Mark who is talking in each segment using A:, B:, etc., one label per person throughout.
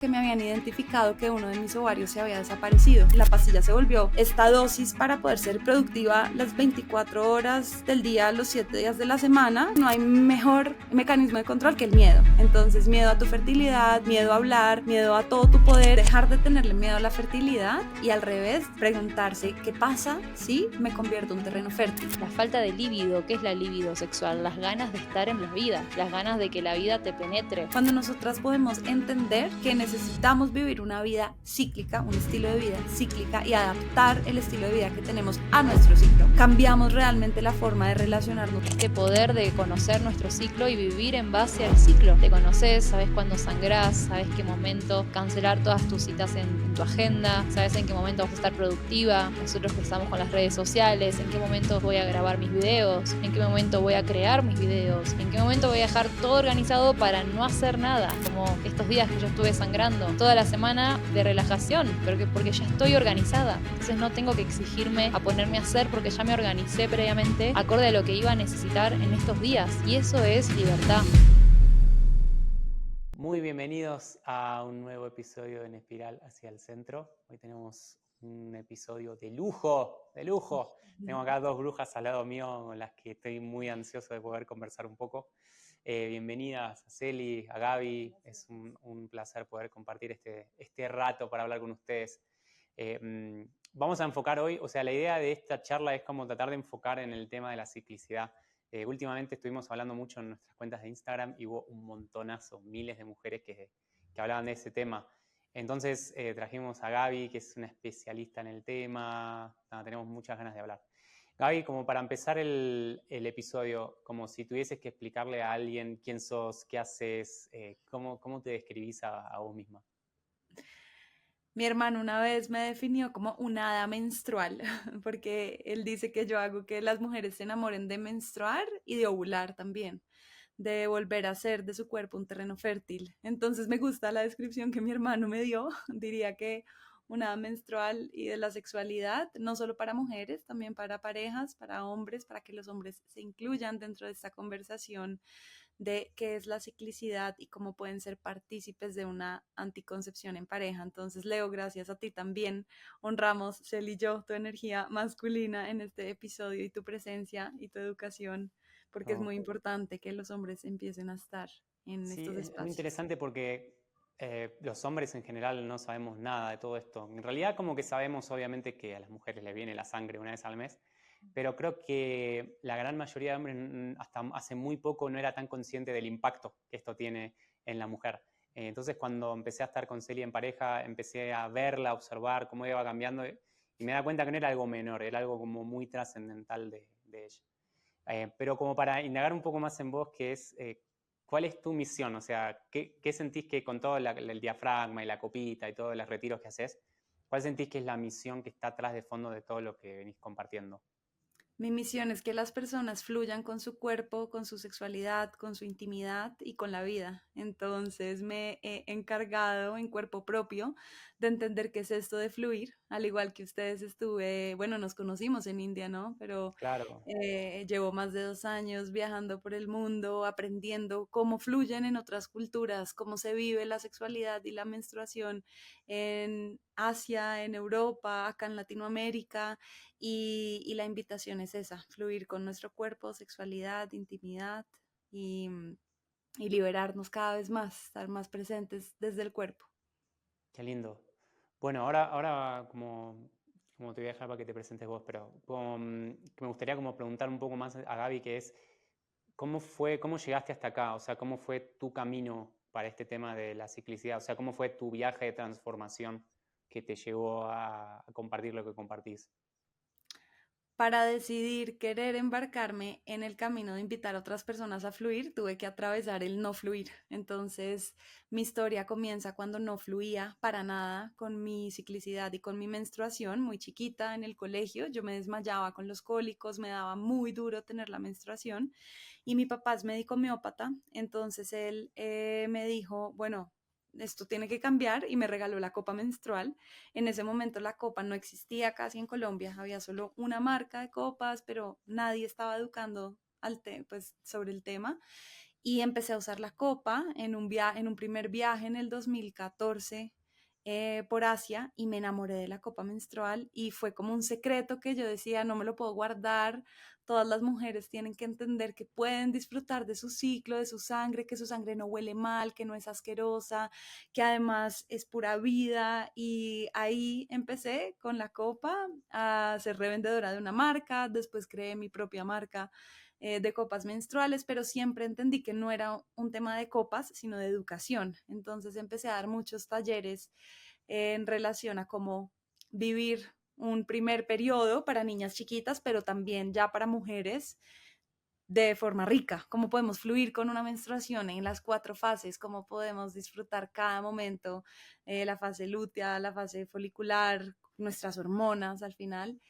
A: que me habían identificado que uno de mis ovarios se había desaparecido. La pastilla se volvió esta dosis para poder ser productiva las 24 horas del día, los 7 días de la semana. No hay mejor mecanismo de control que el miedo. Entonces, miedo a tu fertilidad, miedo a hablar, miedo a todo tu poder, dejar de tenerle miedo a la fertilidad y al revés, preguntarse qué pasa si me convierto en un terreno fértil.
B: La falta de líbido, ¿qué es la líbido sexual? Las ganas de estar en la vida, las ganas de que la vida te penetre.
A: Cuando nosotras podemos entender que necesitamos vivir una vida cíclica, un estilo de vida cíclica y adaptar el estilo de vida que tenemos a nuestro ciclo, cambiamos realmente la forma de relacionarnos.
B: Este poder de conocer nuestro ciclo y vivir en base al ciclo. Te conoces, sabes cuándo sangrás, sabes qué momento cancelar todas tus citas en tu agenda, sabes en qué momento vas a estar productiva. Nosotros que estamos con las redes sociales, en qué momento voy a grabar mis videos, en qué momento voy a crear mis videos, en qué momento voy a dejar todo organizado para no hacer nada, como estos días que yo estuve sangrando, toda la semana de relajación, porque ya estoy organizada, entonces no tengo que exigirme a ponerme a hacer porque ya me organicé previamente acorde a lo que iba a necesitar en estos días, y eso es libertad.
C: Muy bienvenidos a un nuevo episodio en Espiral hacia el Centro. Hoy tenemos un episodio de lujo, de lujo. Tengo acá dos brujas al lado mío con las que estoy muy ansioso de poder conversar un poco. Bienvenidas a Celi, a Gaby. Es un placer poder compartir este rato para hablar con ustedes. Vamos a enfocar hoy, o sea, la idea de esta charla es como tratar de enfocar en el tema de la ciclicidad. Últimamente estuvimos hablando mucho en nuestras cuentas de Instagram y hubo un montonazo, miles de mujeres que hablaban de ese tema. Entonces trajimos a Gaby, que es una especialista en el tema. Tenemos muchas ganas de hablar. Gaby, como para empezar el episodio, como si tuvieses que explicarle a alguien quién sos, qué haces, cómo te describís a vos misma.
A: Mi hermano una vez me definió como una hada menstrual, porque él dice que yo hago que las mujeres se enamoren de menstruar y de ovular también, de volver a ser de su cuerpo un terreno fértil. Entonces me gusta la descripción que mi hermano me dio, diría que una hada menstrual y de la sexualidad, no solo para mujeres, también para parejas, para hombres, para que los hombres se incluyan dentro de esta conversación de qué es la ciclicidad y cómo pueden ser partícipes de una anticoncepción en pareja. Entonces, Leo, gracias a ti también honramos, Cel y yo, tu energía masculina en este episodio y tu presencia y tu educación, porque es muy importante que los hombres empiecen a estar en
C: Sí,
A: estos
C: es muy
A: espacios.
C: interesante porque los hombres en general no sabemos nada de todo esto. En realidad como que sabemos obviamente que a las mujeres les viene la sangre una vez al mes, pero creo que la gran mayoría de hombres hasta hace muy poco no era tan consciente del impacto que esto tiene en la mujer. Entonces cuando empecé a estar con Celia en pareja, empecé a verla, a observar cómo iba cambiando y me da cuenta que no era algo menor, era algo como muy trascendental de ella. Pero como para indagar un poco más en vos, que es, ¿cuál es tu misión? O sea, ¿qué sentís que con todo el diafragma y la copita y todos los retiros que haces, cuál sentís que es la misión que está atrás de fondo de todo lo que venís compartiendo?
A: Mi misión es que las personas fluyan con su cuerpo, con su sexualidad, con su intimidad y con la vida. Entonces me he encargado en cuerpo propio de entender qué es esto de fluir, al igual que ustedes estuve, bueno, nos conocimos en India, ¿no? Pero
C: Claro.
A: llevo más de 2 años viajando por el mundo, aprendiendo cómo fluyen en otras culturas, cómo se vive la sexualidad y la menstruación en Asia, en Europa, acá en Latinoamérica. Y la invitación es esa, fluir con nuestro cuerpo, sexualidad, intimidad y, y liberarnos cada vez más, estar más presentes desde el cuerpo.
C: Qué lindo. Bueno, ahora como te voy a dejar para que te presentes vos, pero que me gustaría como preguntar un poco más a Gaby, que es, cómo llegaste hasta acá? O sea, ¿cómo fue tu camino para este tema de la ciclicidad? O sea, ¿cómo fue tu viaje de transformación que te llevó a compartir lo que compartís?
A: Para decidir querer embarcarme en el camino de invitar a otras personas a fluir, tuve que atravesar el no fluir. Entonces, mi historia comienza cuando no fluía para nada con mi ciclicidad y con mi menstruación, muy chiquita en el colegio. Yo me desmayaba con los cólicos, me daba muy duro tener la menstruación y mi papá es médico homeópata, entonces él me dijo, bueno, esto tiene que cambiar y me regaló la copa menstrual. En ese momento la copa no existía casi en Colombia, había solo una marca de copas, pero nadie estaba educando pues, sobre el tema y empecé a usar la copa en un primer viaje en el 2014 por Asia y me enamoré de la copa menstrual y fue como un secreto que yo decía, no me lo puedo guardar, todas las mujeres tienen que entender que pueden disfrutar de su ciclo, de su sangre, que su sangre no huele mal, que no es asquerosa, que además es pura vida y ahí empecé con la copa a ser revendedora de una marca, después creé mi propia marca de copas menstruales, pero siempre entendí que no era un tema de copas, sino de educación. Entonces empecé a dar muchos talleres en relación a cómo vivir un primer periodo para niñas chiquitas, pero también ya para mujeres de forma rica, cómo podemos fluir con una menstruación en las 4 fases, cómo podemos disfrutar cada momento, la fase lútea, la fase folicular, nuestras hormonas al final.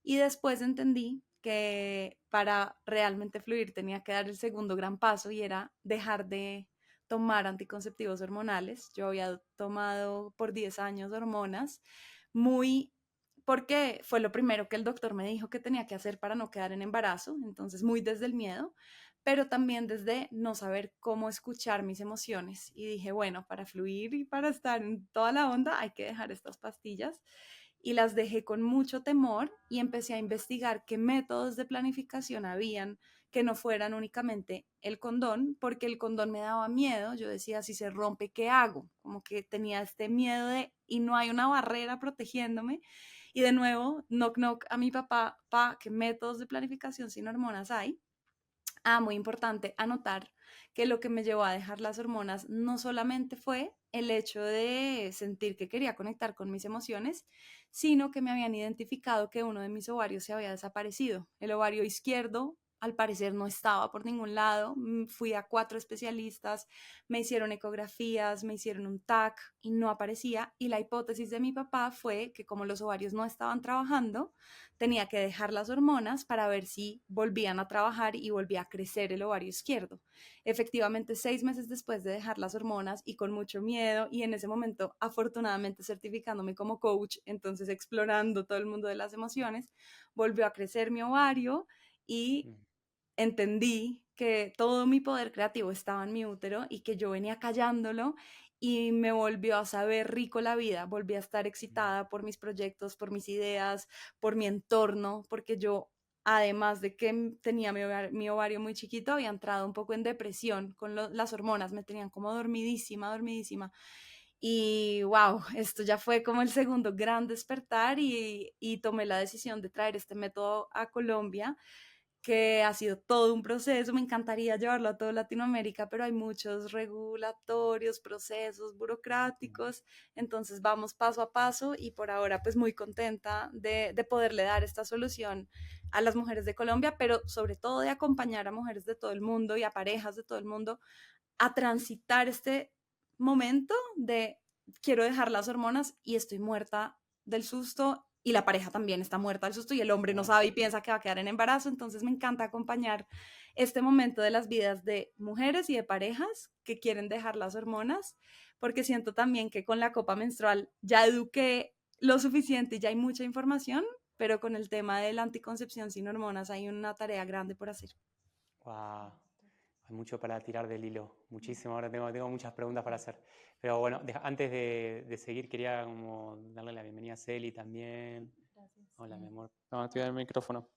A: Y después entendí que para realmente fluir tenía que dar el segundo gran paso y era dejar de tomar anticonceptivos hormonales. Yo había tomado por 10 años hormonas, muy porque fue lo primero que el doctor me dijo que tenía que hacer para no quedar en embarazo, entonces muy desde el miedo, pero también desde no saber cómo escuchar mis emociones. Y dije, bueno, para fluir y para estar en toda la onda hay que dejar estas pastillas y las dejé con mucho temor y empecé a investigar qué métodos de planificación habían que no fueran únicamente el condón, porque el condón me daba miedo, yo decía, si se rompe, ¿qué hago? Como que tenía este miedo de, y no hay una barrera protegiéndome. Y de nuevo, knock knock a mi papá, pa, ¿qué métodos de planificación sin hormonas hay? Ah, muy importante anotar que lo que me llevó a dejar las hormonas no solamente fue el hecho de sentir que quería conectar con mis emociones, sino que me habían identificado que uno de mis ovarios se había desaparecido. El ovario izquierdo, al parecer, no estaba por ningún lado. Fui a 4 especialistas, me hicieron ecografías, me hicieron un TAC y no aparecía. Y la hipótesis de mi papá fue que como los ovarios no estaban trabajando, tenía que dejar las hormonas para ver si volvían a trabajar y volvía a crecer el ovario izquierdo. Efectivamente, 6 meses después de dejar las hormonas y con mucho miedo y en ese momento afortunadamente certificándome como coach, entonces explorando todo el mundo de las emociones, volvió a crecer mi ovario y
C: Mm.
A: entendí que todo mi poder creativo estaba en mi útero y que yo venía callándolo y me volvió a saber rico la vida, volví a estar
C: Mm.
A: excitada por mis proyectos, por mis ideas, por mi entorno, porque yo, además de que tenía mi ovario muy chiquito, había entrado un poco en depresión con las hormonas, me tenían como dormidísima, dormidísima. Y wow, esto ya fue como el segundo gran despertar y tomé la decisión de traer este método a Colombia que ha sido todo un proceso, me encantaría llevarlo a toda Latinoamérica, pero hay muchos regulatorios, procesos
C: Mm.
A: burocráticos, entonces vamos paso a paso y por ahora pues muy contenta de poderle dar esta solución a las mujeres de Colombia, pero sobre todo de acompañar a mujeres de todo el mundo y a parejas de todo el mundo a transitar este momento de quiero dejar las hormonas y estoy muerta del susto y la pareja también está muerta del susto y el hombre no
C: Claro.
A: sabe y piensa que va a quedar en embarazo. Entonces me encanta acompañar este momento de las vidas de mujeres y de parejas que quieren dejar las hormonas, porque siento también que con la copa menstrual ya eduqué lo suficiente y ya hay mucha información, pero con el tema de la anticoncepción sin hormonas hay una tarea grande por hacer.
C: Wow. Hay mucho para tirar del hilo, muchísimo. Ahora tengo muchas preguntas para hacer. Pero bueno, antes de seguir, quería como darle la bienvenida a Celi también. Hola, mi amor. No, estoy en el micrófono.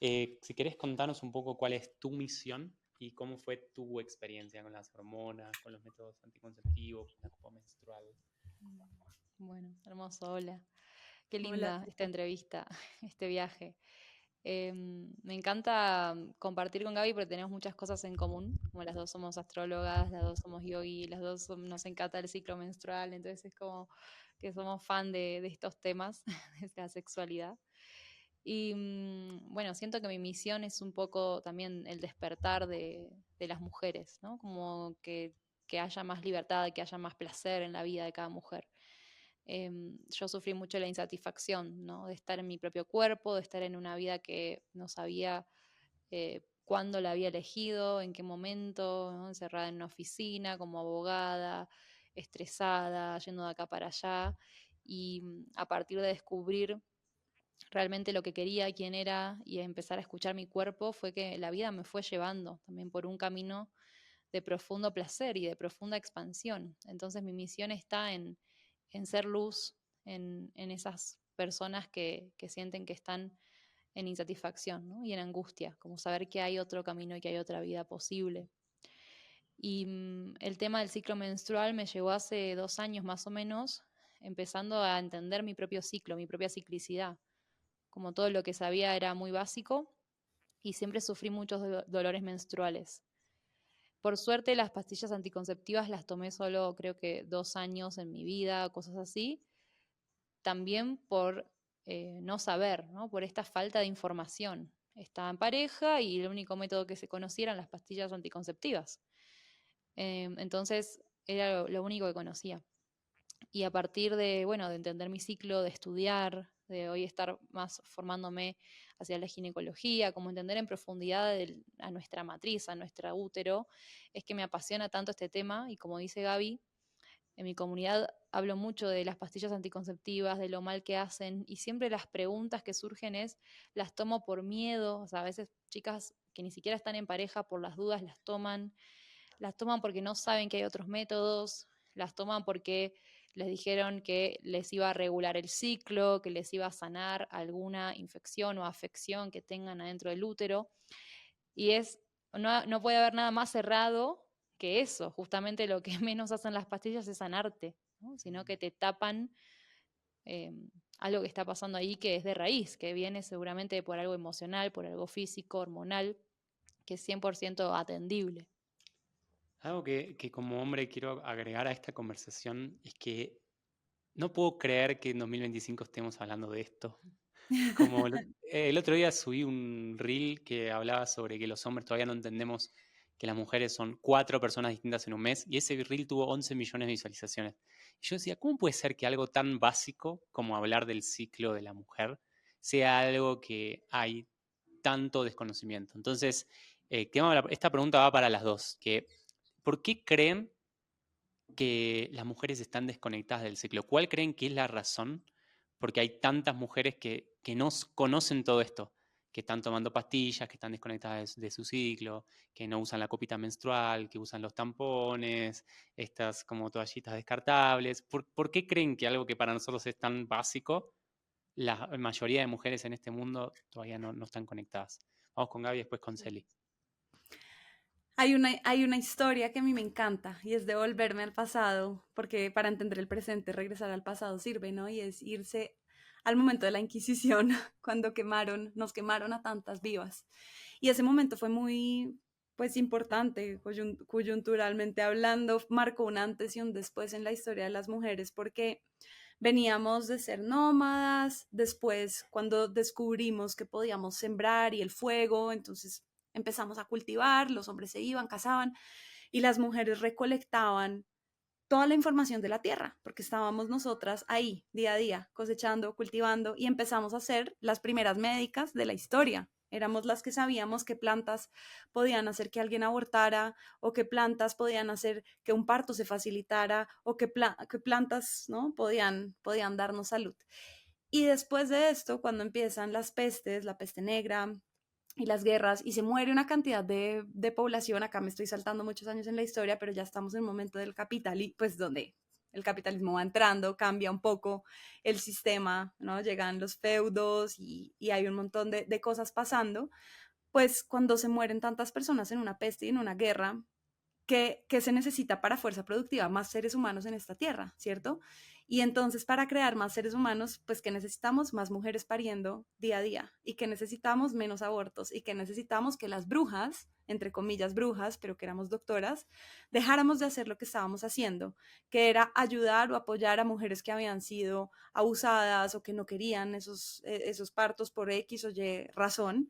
C: Si querés contarnos un poco cuál es tu misión y cómo fue tu experiencia con las hormonas, con los métodos anticonceptivos, con la copa menstrual.
B: Bueno, hermoso, hola. Qué
A: Hola.
B: linda esta entrevista, este viaje. Me encanta compartir con Gaby porque tenemos muchas cosas en común, como las dos somos astrólogas, las dos somos yogi, las dos nos encanta el ciclo menstrual, entonces es como que somos fan de estos temas, de la sexualidad. Y bueno, siento que mi misión es un poco también el despertar de las mujeres, ¿no? Como que haya más libertad, que haya más placer en la vida de cada mujer. Yo sufrí mucho la insatisfacción, ¿no? De estar en mi propio cuerpo, de estar en una vida que no sabía cuándo la había elegido, en qué momento, ¿no? Encerrada en una oficina como abogada, estresada, yendo de acá para allá. Y a partir de descubrir realmente lo que quería, quién era y empezar a escuchar mi cuerpo, fue que la vida me fue llevando también por un camino de profundo placer y de profunda expansión. Entonces mi misión está en ser luz en esas personas que sienten que están en insatisfacción, ¿no? Y en angustia, como saber que hay otro camino y que hay otra vida posible. Y el tema del ciclo menstrual me llegó hace 2 años más o menos, empezando a entender mi propio ciclo, mi propia ciclicidad. Como todo lo que sabía era muy básico y siempre sufrí muchos dolores menstruales. Por suerte las pastillas anticonceptivas las tomé solo creo que 2 años en mi vida, cosas así. También por no saber, ¿no? Por esta falta de información. Estaba en pareja y el único método que se conocía eran las pastillas anticonceptivas. Entonces era lo único que conocía. Y a partir de, bueno, de entender mi ciclo, de estudiar, de hoy estar más formándome hacia la ginecología, como entender en profundidad a nuestra matriz, a nuestro útero, es que me apasiona tanto este tema y como dice Gaby, en mi comunidad hablo mucho de las pastillas anticonceptivas, de lo mal que hacen y siempre las preguntas que surgen las tomo por miedo, o sea, a veces chicas que ni siquiera están en pareja por las dudas las toman porque no saben que hay otros métodos, las toman porque les dijeron que les iba a regular el ciclo, que les iba a sanar alguna infección o afección que tengan adentro del útero. Y no puede haber nada más cerrado que eso. Justamente lo que menos hacen las pastillas es sanarte, ¿no? Sino que te tapan eh, algo que está pasando ahí que es de raíz, que viene seguramente por algo emocional, por algo físico, hormonal, que es 100% atendible.
C: Algo que como hombre quiero agregar a esta conversación es que no puedo creer que en 2025 estemos hablando de esto. Como el otro día subí un reel que hablaba sobre que los hombres todavía no entendemos que las mujeres son 4 personas distintas en un mes, y ese reel tuvo 11 millones de visualizaciones. Y yo decía, ¿cómo puede ser que algo tan básico como hablar del ciclo de la mujer sea algo que hay tanto desconocimiento? Entonces, esta pregunta va para las dos, que ¿por qué creen que las mujeres están desconectadas del ciclo? ¿Cuál creen que es la razón? Porque hay tantas mujeres que no conocen todo esto, que están tomando pastillas, que están desconectadas de su ciclo, que no usan la copita menstrual, que usan los tampones, estas como toallitas descartables. ¿Por qué creen que algo que para nosotros es tan básico, la mayoría de mujeres en este mundo todavía no están conectadas? Vamos con Gaby y después con Celi.
A: Hay una historia que a mí me encanta y es de volverme al pasado, porque para entender el presente, regresar al pasado sirve, ¿no? Y es irse al momento de la Inquisición, cuando nos quemaron a tantas vivas. Y ese momento fue muy, pues, importante, coyunturalmente hablando, marcó un antes y un después en la historia de las mujeres, porque veníamos de ser nómadas, después cuando descubrimos que podíamos sembrar y el fuego, entonces empezamos a cultivar, los hombres se iban, cazaban y las mujeres recolectaban toda la información de la tierra, porque estábamos nosotras ahí día a día, cosechando, cultivando y empezamos a ser las primeras médicas de la historia. Éramos las que sabíamos qué plantas podían hacer que alguien abortara o qué plantas podían hacer que un parto se facilitara o qué plantas, ¿no? podían darnos salud. Y después de esto, cuando empiezan las pestes, la peste negra, y las guerras, y se muere una cantidad de población, acá me estoy saltando muchos años en la historia, pero ya estamos en un momento del capital, y pues donde el capitalismo va entrando, cambia un poco el sistema, ¿no? Llegan los feudos y hay un montón de cosas pasando, pues cuando se mueren tantas personas en una peste y en una guerra, que se necesita para fuerza productiva, más seres humanos en esta tierra, ¿cierto? Y entonces para crear más seres humanos, pues que necesitamos más mujeres pariendo día a día y que necesitamos menos abortos y que necesitamos que las brujas, entre comillas brujas, pero que éramos doctoras, dejáramos de hacer lo que estábamos haciendo, que era ayudar o apoyar a mujeres que habían sido abusadas o que no querían esos partos por X o Y razón.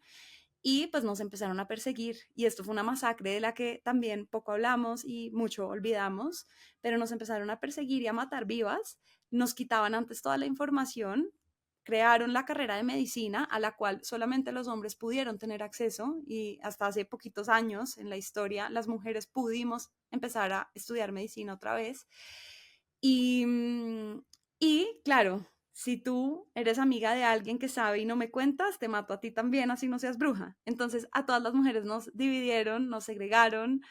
A: Y pues nos empezaron a perseguir y esto fue una masacre de la que también poco hablamos y mucho olvidamos, pero nos empezaron a perseguir y a matar vivas, nos quitaban antes toda la información, crearon la carrera de medicina a la cual solamente los hombres pudieron tener acceso y hasta hace poquitos años en la historia las mujeres pudimos empezar a estudiar medicina otra vez. Y, y claro, si tú eres amiga de alguien que sabe y no me cuentas, te mato a ti también, así no seas bruja. Entonces a todas las mujeres nos dividieron, nos segregaron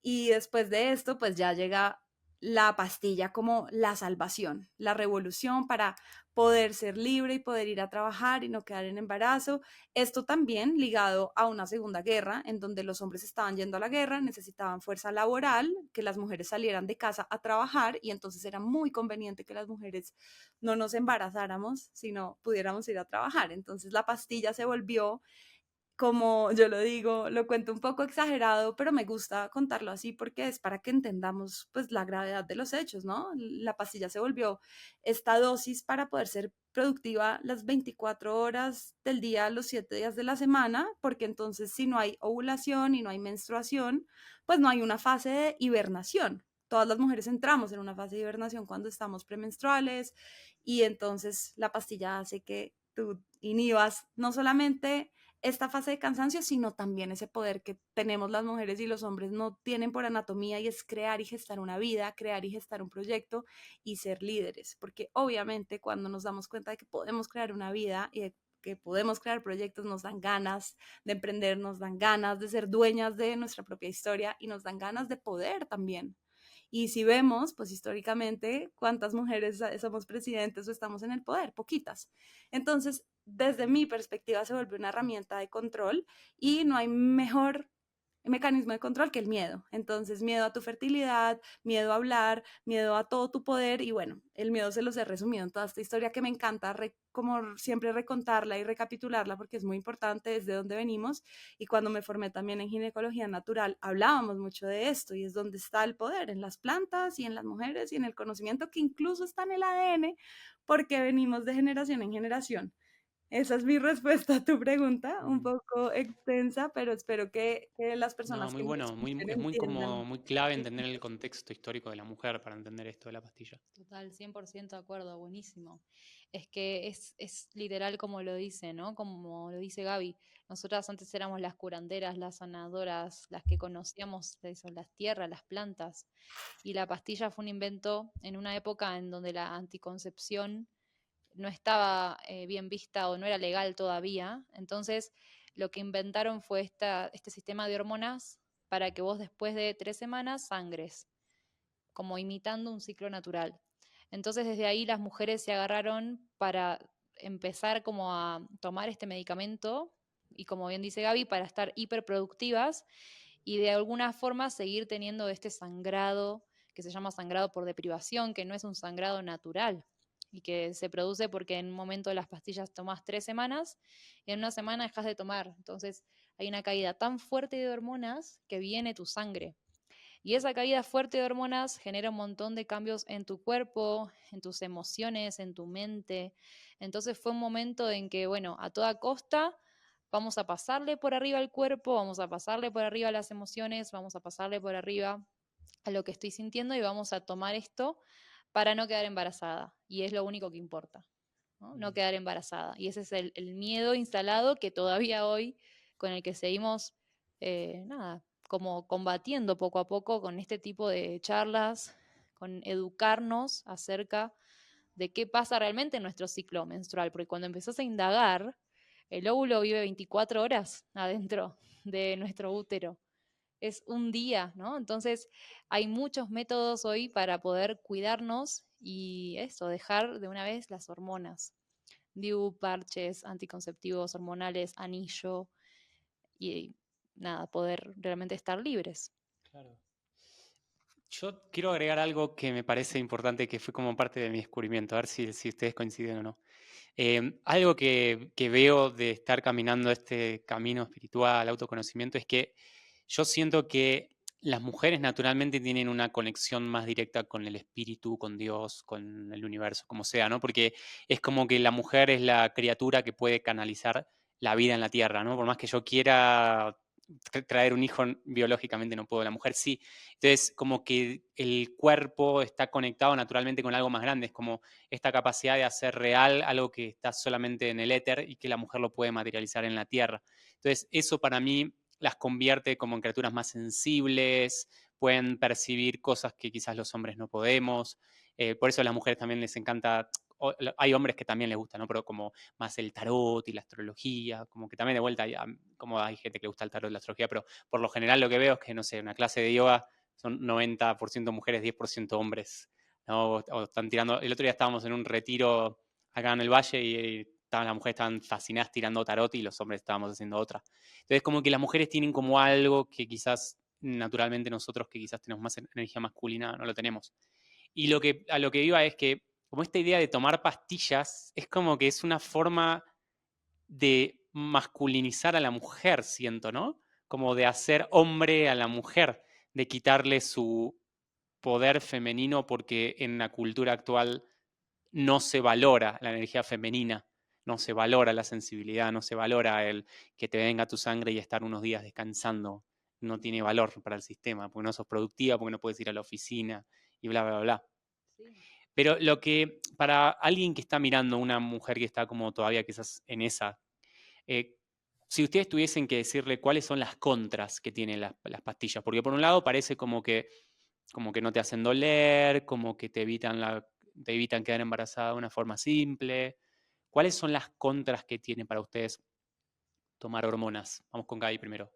A: Y después de esto, pues ya llega la pastilla como la salvación, la revolución para poder ser libre y poder ir a trabajar y no quedar en embarazo. Esto también ligado a una segunda guerra, en donde los hombres estaban yendo a la guerra, necesitaban fuerza laboral, que las mujeres salieran de casa a trabajar y entonces era muy conveniente que las mujeres no nos embarazáramos, sino pudiéramos ir a trabajar. Entonces la pastilla se volvió, como yo lo digo, lo cuento un poco exagerado, pero me gusta contarlo así porque es para que entendamos pues la gravedad de los hechos, ¿no? La pastilla se volvió esta dosis para poder ser productiva las 24 horas del día, los 7 días de la semana, porque entonces si no hay ovulación y no hay menstruación, pues no hay una fase de hibernación. Todas las mujeres entramos en una fase de hibernación cuando estamos premenstruales y entonces la pastilla hace que tú inhibas no solamente esta fase de cansancio, sino también ese poder que tenemos las mujeres y los hombres no tienen por anatomía y es crear y gestar una vida, crear y gestar un proyecto y ser líderes, porque obviamente cuando nos damos cuenta de que podemos crear una vida y de que podemos crear proyectos, nos dan ganas de emprender, nos dan ganas de ser dueñas de nuestra propia historia y nos dan ganas de poder también. Y si vemos, pues históricamente, cuántas mujeres somos presidentes o estamos en el poder, poquitas. Entonces, desde mi perspectiva, se vuelve una herramienta de control y no hay mejor mecanismo de control que el miedo. Entonces, miedo a tu fertilidad, miedo a hablar, miedo a todo tu poder y bueno, el miedo se los he resumido en toda esta historia que me encanta como siempre recontarla y recapitularla porque es muy importante desde dónde venimos y cuando me formé también en ginecología natural hablábamos mucho de esto y es donde está el poder, en las plantas y en las mujeres y en el conocimiento que incluso está en el ADN porque venimos de generación en generación. Esa es mi respuesta a tu pregunta, un
C: Mm.
A: poco extensa, pero espero que las
C: No,
A: personas
C: muy
A: que me
C: bueno,
A: escuchen
C: es muy como
A: entiendan.
C: muy clave entender el contexto histórico de la mujer para entender esto de la pastilla.
B: Total, 100% de acuerdo, buenísimo. Es que es literal como lo dice, ¿no? Como lo dice Gaby. Nosotras antes éramos las curanderas, las sanadoras, las que conocíamos eso, las tierras, las plantas. Y la pastilla fue un invento en una época en donde la anticoncepción no estaba bien vista o no era legal todavía. Entonces, lo que inventaron fue este sistema de hormonas para que vos después de 3 semanas sangres, como imitando un ciclo natural. Entonces, desde ahí las mujeres se agarraron para empezar como a tomar este medicamento y, como bien dice Gaby, para estar hiperproductivas y de alguna forma seguir teniendo este sangrado que se llama sangrado por deprivación, que no es un sangrado natural y que se produce porque en un momento de las pastillas tomas 3 semanas y en una semana dejas de tomar. Entonces hay una caída tan fuerte de hormonas que viene tu sangre. Y esa caída fuerte de hormonas genera un montón de cambios en tu cuerpo, en tus emociones, en tu mente. Entonces fue un momento en que, bueno, a toda costa vamos a pasarle por arriba al cuerpo, vamos a pasarle por arriba a las emociones, vamos a pasarle por arriba a lo que estoy sintiendo y vamos a tomar esto para no quedar embarazada. Y es lo único que importa, ¿no? No
C: Mm.
B: quedar embarazada. Y ese es el miedo instalado que todavía hoy, con el que seguimos, nada, como combatiendo poco a poco con este tipo de charlas, con educarnos acerca de qué pasa realmente en nuestro ciclo menstrual, porque cuando empezás a indagar, el óvulo vive 24 horas adentro de nuestro útero. Es un día, ¿no? Entonces hay muchos métodos hoy para poder cuidarnos y eso, dejar de una vez las hormonas. DIU, parches, anticonceptivos hormonales, anillo y nada, poder realmente estar libres.
C: Claro. Yo quiero agregar algo que me parece importante, que fue como parte de mi descubrimiento, a ver si ustedes coinciden o no. Algo que veo de estar caminando este camino espiritual, autoconocimiento, es que yo siento que las mujeres naturalmente tienen una conexión más directa con el espíritu, con Dios, con el universo, como sea, ¿no? Porque es como que la mujer es la criatura que puede canalizar la vida en la tierra, ¿no? Por más que yo quiera traer un hijo biológicamente no puedo, la mujer sí. Entonces, como que el cuerpo está conectado naturalmente con algo más grande, es como esta capacidad de hacer real algo que está solamente en el éter y que la mujer lo puede materializar en la tierra. Entonces, eso para mí las convierte como en criaturas más sensibles, pueden percibir cosas que quizás los hombres no podemos. Por eso a las mujeres también les encanta, hay hombres que también les gusta, ¿no? Pero como más el tarot y la astrología, como que también de vuelta, como hay gente que le gusta el tarot y la astrología, pero por lo general lo que veo es que, no sé, una clase de yoga son 90% mujeres, 10% hombres, ¿no? O están tirando, el otro día estábamos en un retiro acá en el Valle y las mujeres estaban fascinadas tirando tarot y los hombres estábamos haciendo otra. Entonces como que las mujeres tienen como algo que quizás naturalmente nosotros que quizás tenemos más energía masculina no lo tenemos. Y a lo que iba es que como esta idea de tomar pastillas es como que es una forma de masculinizar a la mujer, siento, ¿no? Como de hacer hombre a la mujer, de quitarle su poder femenino porque en la cultura actual no se valora la energía femenina, no se valora la sensibilidad, no se valora el que te venga tu sangre y estar unos días descansando. No tiene valor para el sistema, porque no sos productiva, porque no puedes ir a la oficina y bla, bla, bla.
B: Sí.
C: Pero lo que para alguien que está mirando, una mujer que está como todavía quizás en esa, si ustedes tuviesen que decirle cuáles son las contras que tienen las pastillas, porque por un lado parece como que no te hacen doler, como que te evitan quedar embarazada de una forma simple. ¿Cuáles son las contras que tiene para ustedes tomar hormonas? Vamos con Gaby primero.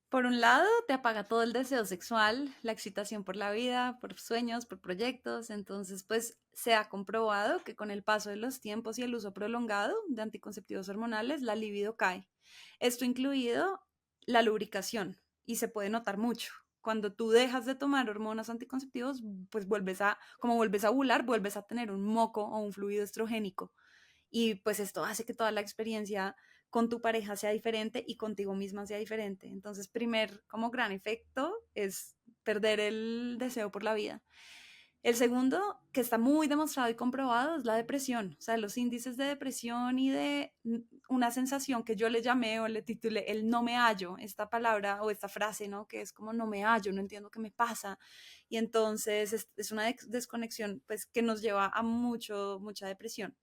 A: Por un lado, te apaga todo el deseo sexual, la excitación por la vida, por sueños, por proyectos. Entonces, pues se ha comprobado que con el paso de los tiempos y el uso prolongado de anticonceptivos hormonales, la libido cae. Esto incluido la lubricación, y se puede notar mucho. Cuando tú dejas de tomar hormonas anticonceptivos, pues como vuelves a ovular, vuelves a tener un moco o un fluido estrogénico. Y pues esto hace que toda la experiencia con tu pareja sea diferente y contigo misma sea diferente. Entonces, primer como gran efecto es perder el deseo por la vida. El segundo, que está muy demostrado y comprobado, es la depresión. O sea, los índices de depresión y de una sensación que yo le llamé o le titulé el no me hallo, esta palabra o esta frase, ¿no? Que es como no me hallo, no entiendo qué me pasa. Y entonces es una desconexión pues que nos lleva a mucha depresión.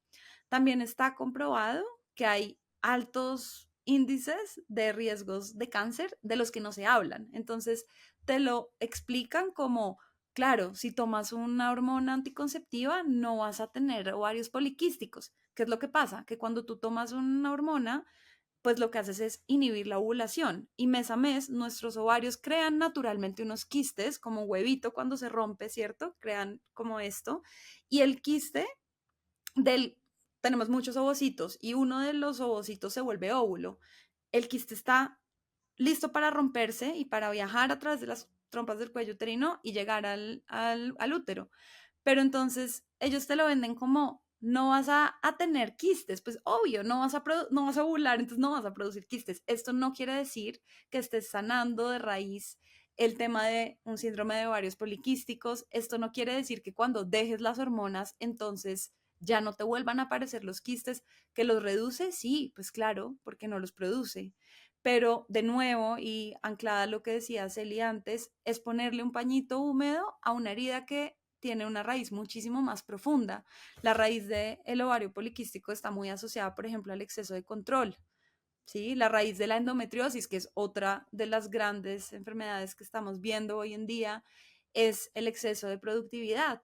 A: También está comprobado que hay altos índices de riesgos de cáncer de los que no se hablan. Entonces, te lo explican como, claro, si tomas una hormona anticonceptiva, no vas a tener ovarios poliquísticos. ¿Qué es lo que pasa? Que cuando tú tomas una hormona, pues lo que haces es inhibir la ovulación y mes a mes nuestros ovarios crean naturalmente unos quistes, como un huevito cuando se rompe, ¿cierto? Crean como esto. Y el quiste del tenemos muchos ovocitos y uno de los ovocitos se vuelve óvulo. El quiste está listo para romperse y para viajar a través de las trompas del cuello uterino y llegar al útero. Pero entonces ellos te lo venden como no vas a tener quistes, pues obvio, no vas a ovular, entonces no vas a producir quistes. Esto no quiere decir que estés sanando de raíz el tema de un síndrome de ovarios poliquísticos. Esto no quiere decir que cuando dejes las hormonas, entonces ya no te vuelvan a aparecer los quistes, que los reduce, sí, pues claro, porque no los produce. Pero de nuevo, y anclada a lo que decía Celi antes, es ponerle un pañito húmedo a una herida que tiene una raíz muchísimo más profunda. La raíz del ovario poliquístico está muy asociada, por ejemplo, al exceso de control. ¿Sí? La raíz de la endometriosis, que es otra de las grandes enfermedades que estamos viendo hoy en día, es el exceso de productividad.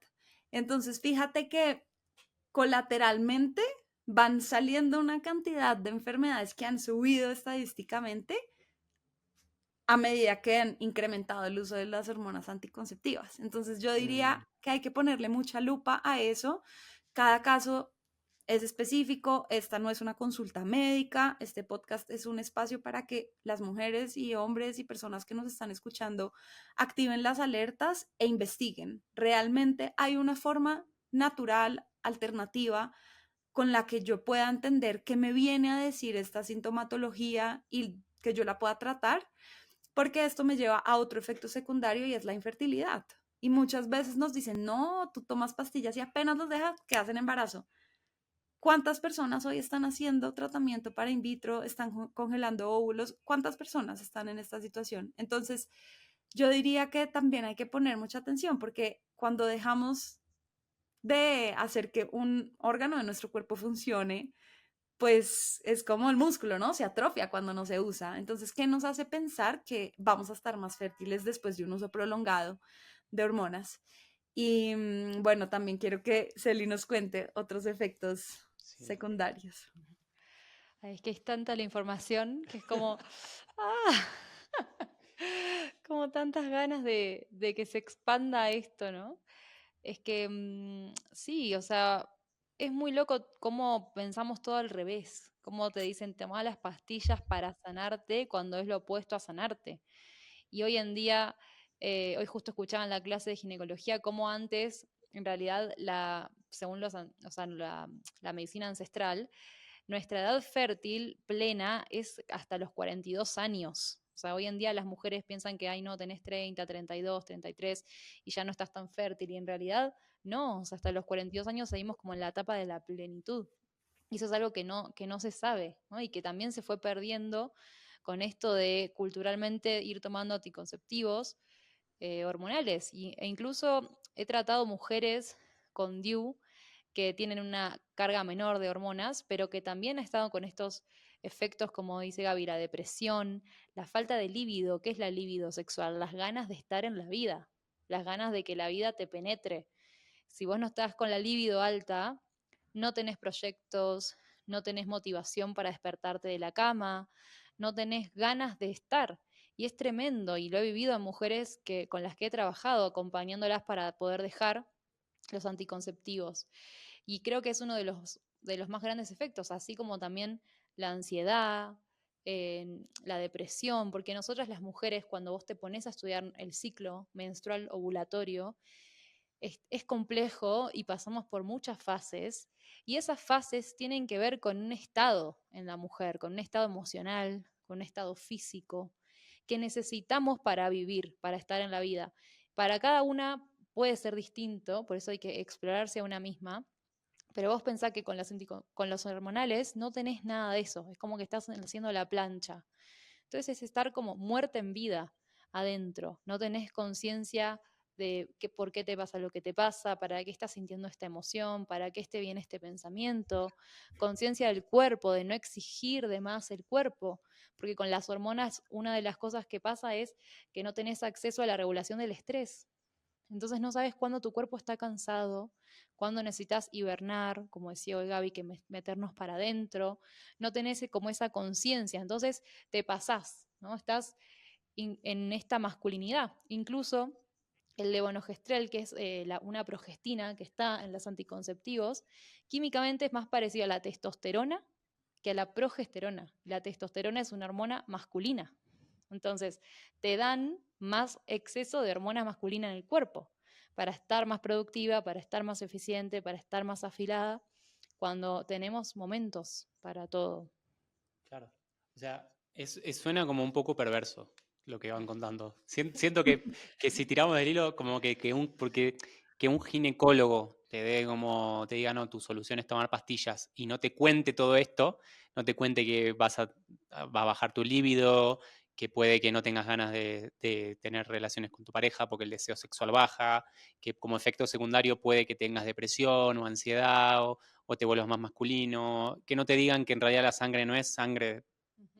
A: Entonces, fíjate que colateralmente van saliendo una cantidad de enfermedades que han subido estadísticamente a medida que han incrementado el uso de las hormonas anticonceptivas. Entonces yo diría que hay que ponerle mucha lupa a eso. Cada caso es específico, esta no es una consulta médica, este podcast es un espacio para que las mujeres y hombres y personas que nos están escuchando activen las alertas e investiguen. Realmente hay una forma natural, alternativa, con la que yo pueda entender qué me viene a decir esta sintomatología y que yo la pueda tratar, porque esto me lleva a otro efecto secundario y es la infertilidad. Y muchas veces nos dicen, no, tú tomas pastillas y apenas los dejas, quedas en embarazo. ¿Cuántas personas hoy están haciendo tratamiento para in vitro, están congelando óvulos? ¿Cuántas personas están en esta situación? Entonces, yo diría que también hay que poner mucha atención porque cuando dejamos de hacer que un órgano de nuestro cuerpo funcione, pues es como el músculo, ¿no? Se atrofia cuando no se usa. Entonces, ¿qué nos hace pensar que vamos a estar más fértiles después de un uso prolongado de hormonas? Y bueno, también quiero que Celi nos cuente otros efectos
C: Sí.
A: secundarios.
B: Ay, es que es tanta la información que es como, ah, como tantas ganas de que se expanda esto, ¿no? Es que sí, o sea, es muy loco cómo pensamos todo al revés, cómo te dicen toma las pastillas para sanarte cuando es lo opuesto a sanarte. Y hoy en día, hoy justo escuchaba en la clase de ginecología cómo antes, en realidad, según o sea, la medicina ancestral, nuestra edad fértil plena es hasta los 42 años. O sea, hoy en día las mujeres piensan que, ay, no, tenés 30, 32, 33 y ya no estás tan fértil. Y en realidad, no, o sea, hasta los 42 años seguimos como en la etapa de la plenitud. Y eso es algo que no se sabe, ¿no? Y que también se fue perdiendo con esto de culturalmente ir tomando anticonceptivos hormonales. E incluso he tratado mujeres con DIU que tienen una carga menor de hormonas, pero que también ha estado con estos efectos, como dice Gaby, la depresión, la falta de líbido. ¿Qué es la líbido sexual? Las ganas de estar en la vida, las ganas de que la vida te penetre. Si vos no estás con la líbido alta, no tenés proyectos, no tenés motivación para despertarte de la cama, no tenés ganas de estar. Y es tremendo, y lo he vivido en mujeres con las que he trabajado, acompañándolas para poder dejar los anticonceptivos. Y creo que es uno de los más grandes efectos, así como también la ansiedad, la depresión, porque nosotras las mujeres, cuando vos te pones a estudiar el ciclo menstrual ovulatorio, es complejo y pasamos por muchas fases, y esas fases tienen que ver con un estado en la mujer, con un estado emocional, con un estado físico, que necesitamos para vivir, para estar en la vida. Para cada una puede ser distinto, por eso hay que explorarse a una misma, pero vos pensás que con los hormonales no tenés nada de eso, es como que estás haciendo la plancha. Entonces es estar como muerta en vida adentro, no tenés conciencia de por qué te pasa lo que te pasa, para qué estás sintiendo esta emoción, para qué esté bien este pensamiento, conciencia del cuerpo, de no exigir de más el cuerpo, porque con las hormonas una de las cosas que pasa es que no tenés acceso a la regulación del estrés. Entonces no sabes cuándo tu cuerpo está cansado, cuándo necesitas hibernar, como decía hoy Gaby, que meternos para adentro, no tenés como esa conciencia, entonces te pasás, ¿no? Estás en esta masculinidad. Incluso el levonorgestrel, que es una progestina que está en los anticonceptivos, químicamente es más parecido a la testosterona que a la progesterona. La testosterona es una hormona masculina. Entonces, te dan más exceso de hormona masculina en el cuerpo para estar más productiva, para estar más eficiente, para estar más afilada, cuando tenemos momentos para todo.
C: Claro. O sea, suena como un poco perverso lo que van contando. Siento que si tiramos del hilo, como porque que un ginecólogo te dé como, te diga, no, tu solución es tomar pastillas y no te cuente todo esto, no te cuente que va a bajar tu líbido, que puede que no tengas ganas de tener relaciones con tu pareja porque el deseo sexual baja, que como efecto secundario puede que tengas depresión o ansiedad o te vuelvas más masculino, que no te digan que en realidad la sangre no es sangre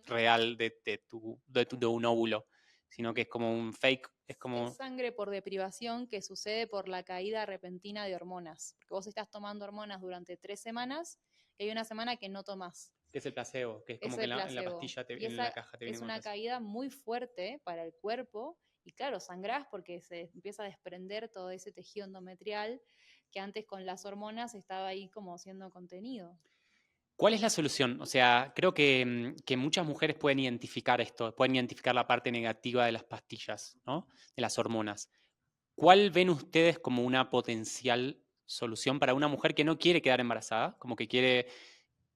C: real de un óvulo, sino que es como un fake, es
B: Es
C: como...
B: sangre por deprivación que sucede por la caída repentina de hormonas. Porque vos estás tomando hormonas durante 3 semanas y hay una semana que no tomás.
C: que es el placebo, que es
B: Es
C: como que
B: el
C: en la
B: placebo.
C: pastilla,
B: Y
C: en la
B: esa
C: caja te viene
B: es
C: con el
B: una
C: placebo.
B: caída muy fuerte para el cuerpo. Y claro, sangrás porque se empieza a desprender todo ese tejido endometrial que antes con las hormonas estaba ahí como siendo contenido.
C: ¿Cuál es la solución? O sea, creo que muchas mujeres pueden identificar esto, pueden identificar la parte negativa de las pastillas, ¿no? De las hormonas. ¿Cuál ven ustedes como una potencial solución para una mujer que no quiere quedar embarazada, como que quiere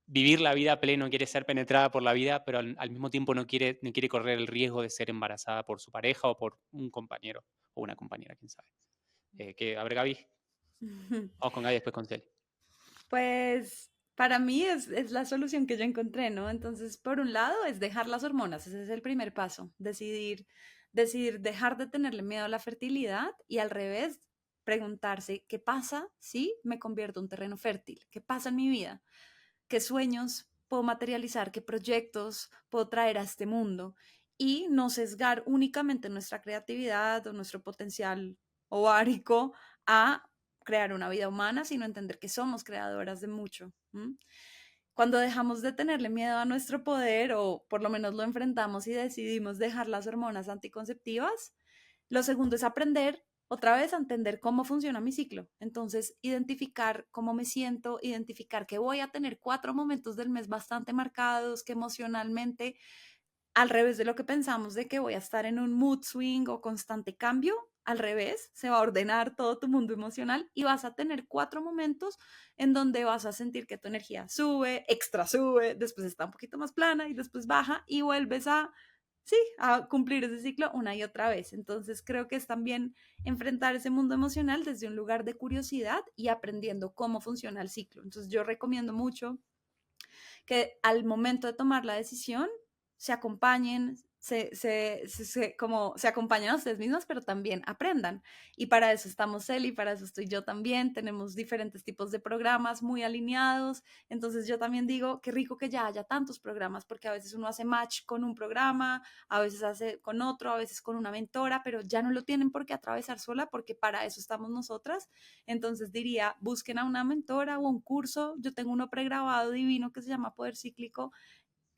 C: vivir la vida a pleno, quiere ser penetrada por la vida, pero al mismo tiempo no quiere correr el riesgo de ser embarazada por su pareja o por un compañero o una compañera, quién sabe? A ver, Gaby, vamos con Gaby después con Cel.
A: Pues para mí es la solución que yo encontré, ¿no? Entonces, por un lado, es dejar las hormonas, ese es el primer paso, decidir dejar de tenerle miedo a la fertilidad y al revés, preguntarse, ¿qué pasa si me convierto en un terreno fértil? ¿Qué pasa en mi vida? ¿Qué sueños puedo materializar? ¿Qué proyectos puedo traer a este mundo? Y no sesgar únicamente nuestra creatividad o nuestro potencial ovárico a crear una vida humana, sino entender que somos creadoras de mucho. ¿M? Cuando dejamos de tenerle miedo a nuestro poder, o por lo menos lo enfrentamos y decidimos dejar las hormonas anticonceptivas, Lo segundo es aprender otra vez a entender cómo funciona mi ciclo. Entonces, identificar cómo me siento, identificar que voy a tener 4 momentos del mes bastante marcados, que emocionalmente, al revés de lo que pensamos de que voy a estar en un mood swing o constante cambio, al revés, se va a ordenar todo tu mundo emocional y vas a tener 4 momentos en donde vas a sentir que tu energía sube, extra sube, después está un poquito más plana y después baja y vuelves a, sí, a cumplir ese ciclo una y otra vez. Entonces creo que es también enfrentar ese mundo emocional desde un lugar de curiosidad y aprendiendo cómo funciona el ciclo. Entonces yo recomiendo mucho que al momento de tomar la decisión se acompañen, como se acompañan a ustedes mismas, pero también aprendan. Y para eso estamos Celi, para eso estoy yo también. Tenemos diferentes tipos de programas muy alineados. Entonces yo también digo, qué rico que ya haya tantos programas, porque a veces uno hace match con un programa, a veces hace con otro, a veces con una mentora, pero ya no lo tienen por qué atravesar sola, porque para eso estamos nosotras. Entonces diría, busquen a una mentora o un curso. Yo tengo uno pregrabado divino que se llama Poder Cíclico.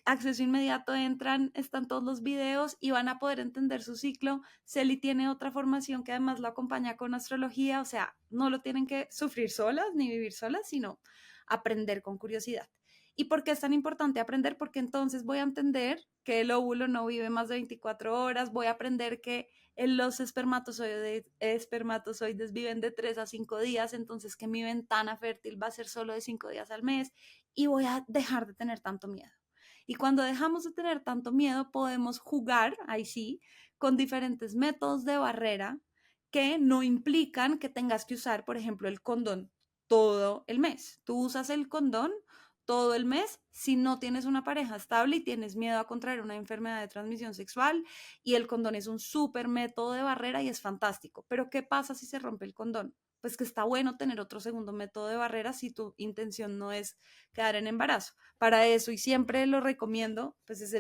A: Acceso inmediato, entran, están todos los videos y van a poder entender su ciclo. Celi tiene otra formación que además lo acompaña con astrología, o sea, no lo tienen que sufrir solas ni vivir solas, sino aprender con curiosidad. ¿Y por qué es tan importante aprender? Porque entonces voy a entender que el óvulo no vive más de 24 horas, voy a aprender que los espermatozoides viven de 3 a 5 días, entonces que mi ventana fértil va a ser solo de 5 días al mes y voy a dejar de tener tanto miedo. Y cuando dejamos de tener tanto miedo, podemos jugar, ahí sí, con diferentes métodos de barrera que no implican que tengas que usar, por ejemplo, el condón todo el mes. Tú usas el condón todo el mes si no tienes una pareja estable y tienes miedo a contraer una enfermedad de transmisión sexual, y el condón es un súper método de barrera y es fantástico. Pero ¿qué pasa si se rompe el condón? Pues que está bueno tener otro segundo método de barrera si tu intención no es quedar en embarazo. Para eso, y siempre lo recomiendo, pues es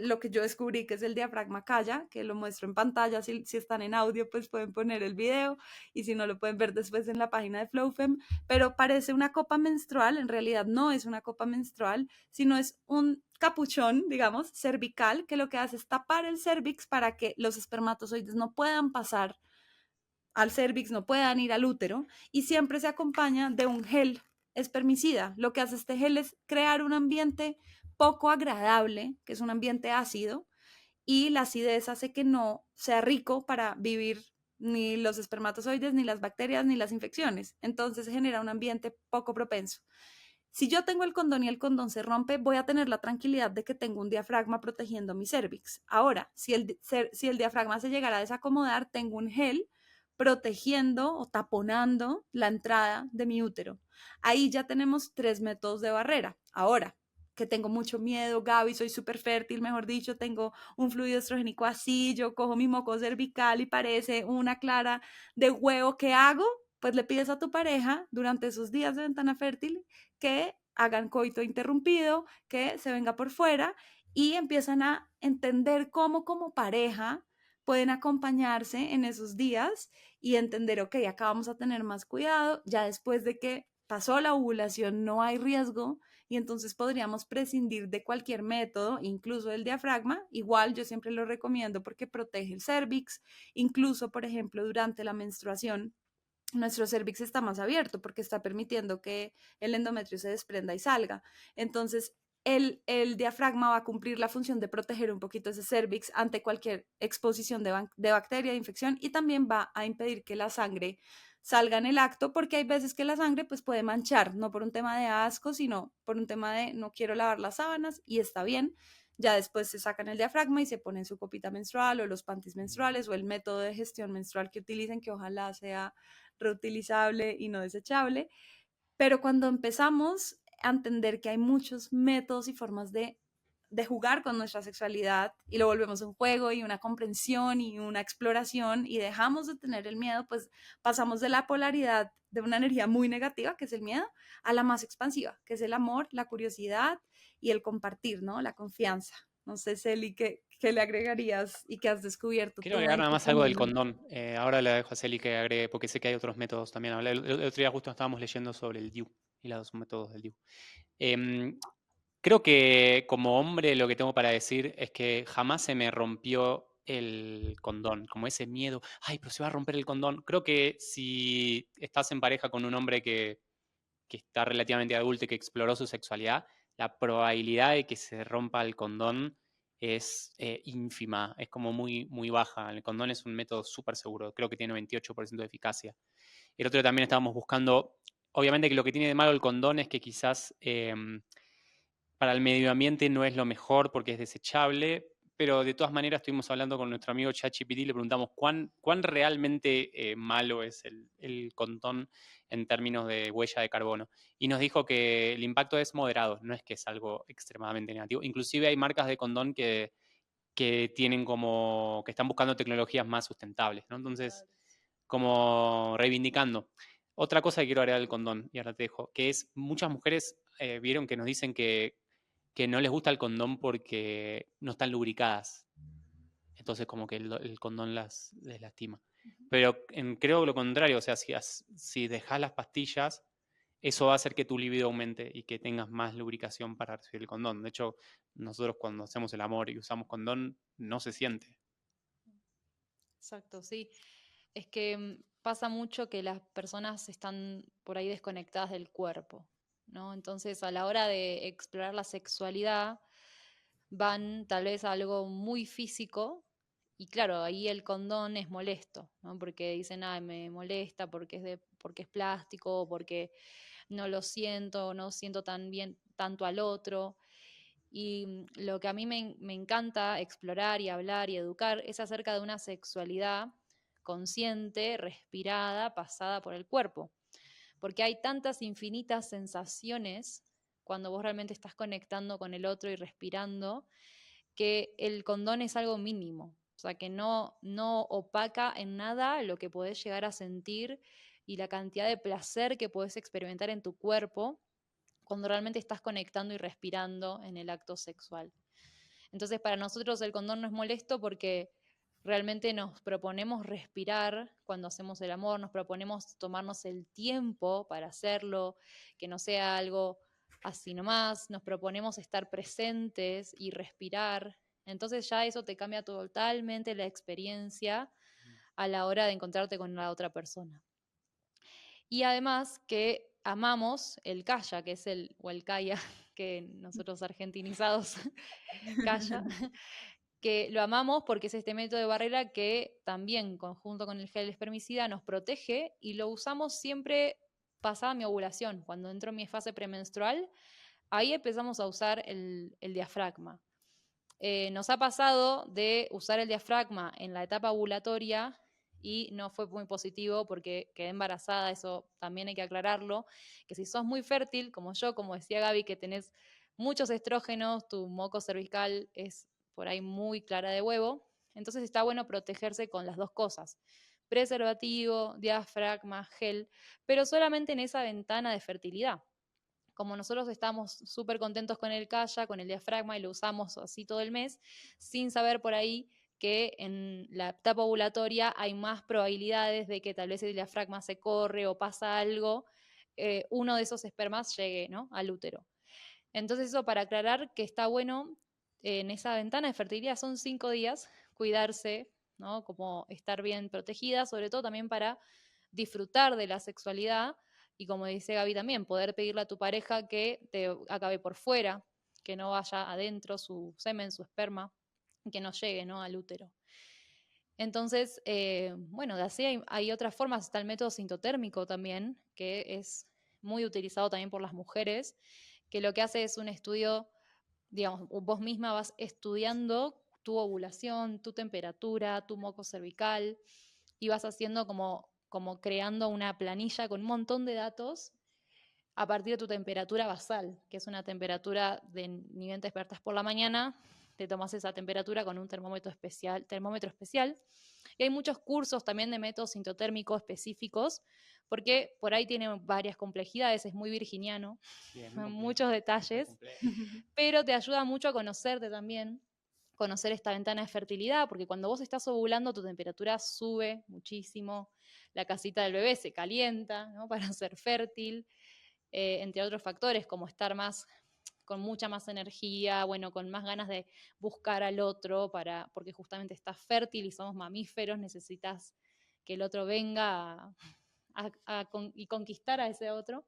A: lo que yo descubrí, que es el diafragma calla, que lo muestro en pantalla. Si están en audio, pues pueden poner el video, y si no, lo pueden ver después en la página de FlowFem. Pero parece una copa menstrual, en realidad no es una copa menstrual, sino es un capuchón, digamos, cervical, que lo que hace es tapar el cervix para que los espermatozoides no puedan pasar al cervix, no puedan ir al útero, y siempre se acompaña de un gel espermicida. Lo que hace este gel es crear un ambiente poco agradable, que es un ambiente ácido, y la acidez hace que no sea rico para vivir ni los espermatozoides, ni las bacterias, ni las infecciones. Entonces genera un ambiente poco propenso. Si yo tengo el condón y el condón se rompe, voy a tener la tranquilidad de que tengo un diafragma protegiendo mi cervix. Ahora, si el diafragma se llegara a desacomodar, tengo un gel protegiendo o taponando la entrada de mi útero. Ahí ya tenemos 3 métodos de barrera. Ahora, que tengo mucho miedo, Gaby, soy súper fértil, mejor dicho, tengo un fluido estrogénico así, yo cojo mi moco cervical y parece una clara de huevo, ¿qué hago? Pues le pides a tu pareja durante esos días de ventana fértil que hagan coito interrumpido, que se venga por fuera, y empiezan a entender cómo como pareja pueden acompañarse en esos días y entender, ok, acá vamos a tener más cuidado, ya después de que pasó la ovulación no hay riesgo, y entonces podríamos prescindir de cualquier método, incluso el diafragma. Igual yo siempre lo recomiendo porque protege el cervix, incluso por ejemplo durante la menstruación nuestro cervix está más abierto porque está permitiendo que el endometrio se desprenda y salga. Entonces, el diafragma va a cumplir la función de proteger un poquito ese cervix ante cualquier exposición de bacteria, de infección, y también va a impedir que la sangre salga en el acto, porque hay veces que la sangre pues puede manchar, no por un tema de asco, sino por un tema de no quiero lavar las sábanas, y está bien. Ya después se sacan el diafragma y se ponen su copita menstrual o los panties menstruales o el método de gestión menstrual que utilicen, que ojalá sea reutilizable y no desechable. Pero cuando empezamos a entender que hay muchos métodos y formas de jugar con nuestra sexualidad y lo volvemos un juego y una comprensión y una exploración y dejamos de tener el miedo, pues pasamos de la polaridad de una energía muy negativa, que es el miedo, a la más expansiva, que es el amor, la curiosidad y el compartir, ¿no? La confianza. No sé, Celi, ¿qué le agregarías y qué has descubierto
C: Quiero
A: tú
C: agregar
A: en
C: nada
A: tu
C: más algo del
A: camino?
C: condón. Ahora le dejo a Celi que agregue, porque sé que hay otros métodos también. El otro día justo estábamos leyendo sobre el DIU y los métodos del DIU. Creo que como hombre lo que tengo para decir es que jamás se me rompió el condón, como ese miedo, ay, pero se va a romper el condón. Creo que si estás en pareja con un hombre que está relativamente adulto y que exploró su sexualidad, la probabilidad de que se rompa el condón es ínfima, es como muy, muy baja. El condón es un método súper seguro, creo que tiene 28% de eficacia. El otro día también estábamos buscando, obviamente que lo que tiene de malo el condón es que quizás para el medio ambiente no es lo mejor porque es desechable, pero de todas maneras estuvimos hablando con nuestro amigo ChatGPT y le preguntamos cuán realmente malo es el condón en términos de huella de carbono. Y nos dijo que el impacto es moderado, no es que es algo extremadamente negativo. Inclusive hay marcas de condón que tienen como, que están buscando tecnologías más sustentables, ¿no? Entonces, como reivindicando. Otra cosa que quiero agregar del condón, y ahora te dejo, que es muchas mujeres vieron que nos dicen que no les gusta el condón porque no están lubricadas. Entonces como que el condón les lastima. Pero creo lo contrario, o sea, si dejas las pastillas, eso va a hacer que tu libido aumente y que tengas más lubricación para recibir el condón. De hecho, nosotros cuando hacemos el amor y usamos condón, no se siente.
B: Exacto, sí. Es que pasa mucho que las personas están por ahí desconectadas del cuerpo, ¿no? Entonces, a la hora de explorar la sexualidad, van tal vez a algo muy físico y claro, ahí el condón es molesto, ¿no? Porque dicen, ay, me molesta porque es plástico, porque no lo siento, no siento tan bien tanto al otro. Y lo que a mí me encanta explorar y hablar y educar es acerca de una sexualidad consciente, respirada, pasada por el cuerpo. Porque hay tantas infinitas sensaciones cuando vos realmente estás conectando con el otro y respirando, que el condón es algo mínimo. O sea, que no opaca en nada lo que podés llegar a sentir y la cantidad de placer que podés experimentar en tu cuerpo cuando realmente estás conectando y respirando en el acto sexual. Entonces, para nosotros el condón no es molesto porque realmente nos proponemos respirar cuando hacemos el amor, nos proponemos tomarnos el tiempo para hacerlo, que no sea algo así nomás, nos proponemos estar presentes y respirar. Entonces ya eso te cambia totalmente la experiencia a la hora de encontrarte con la otra persona. Y además que amamos el kaya, que es o el kaya, que nosotros argentinizados, kaya, que lo amamos porque es este método de barrera que también, conjunto con el gel espermicida, nos protege y lo usamos siempre pasada mi ovulación. Cuando entro en mi fase premenstrual, ahí empezamos a usar el diafragma. Nos ha pasado de usar el diafragma en la etapa ovulatoria y no fue muy positivo porque quedé embarazada, eso también hay que aclararlo, que si sos muy fértil, como yo, como decía Gaby, que tenés muchos estrógenos, tu moco cervical es por ahí muy clara de huevo, entonces está bueno protegerse con las dos cosas, preservativo, diafragma, gel, pero solamente en esa ventana de fertilidad. Como nosotros estamos súper contentos con el Kaya, con el diafragma y lo usamos así todo el mes, sin saber por ahí que en la etapa ovulatoria hay más probabilidades de que tal vez el diafragma se corre o pasa algo, uno de esos espermas llegue, ¿no?, al útero. Entonces eso para aclarar que está bueno en esa ventana de fertilidad son 5 días, cuidarse, ¿no?, como estar bien protegida, sobre todo también para disfrutar de la sexualidad y como dice Gaby también, poder pedirle a tu pareja que te acabe por fuera, que no vaya adentro su semen, su esperma, que no llegue, ¿no?, al útero. Entonces, bueno, de así hay otras formas, está el método sintotérmico también, que es muy utilizado también por las mujeres, que lo que hace es un estudio, digamos, vos misma vas estudiando tu ovulación, tu temperatura, tu moco cervical, y vas haciendo como creando una planilla con un montón de datos a partir de tu temperatura basal, que es una temperatura de ni bien te despertas por la mañana, te tomas esa temperatura con un termómetro especial. Y hay muchos cursos también de métodos sintotérmicos específicos, porque por ahí tiene varias complejidades, es muy virginiano,
C: Sí, es muy
B: muchos detalles, pero te ayuda mucho a conocerte también, conocer esta ventana de fertilidad, porque cuando vos estás ovulando tu temperatura sube muchísimo, la casita del bebé se calienta, ¿no?, para ser fértil, entre otros factores como estar más con mucha más energía, bueno, con más ganas de buscar al otro, porque justamente estás fértil y somos mamíferos, necesitas que el otro venga y conquistar a ese otro,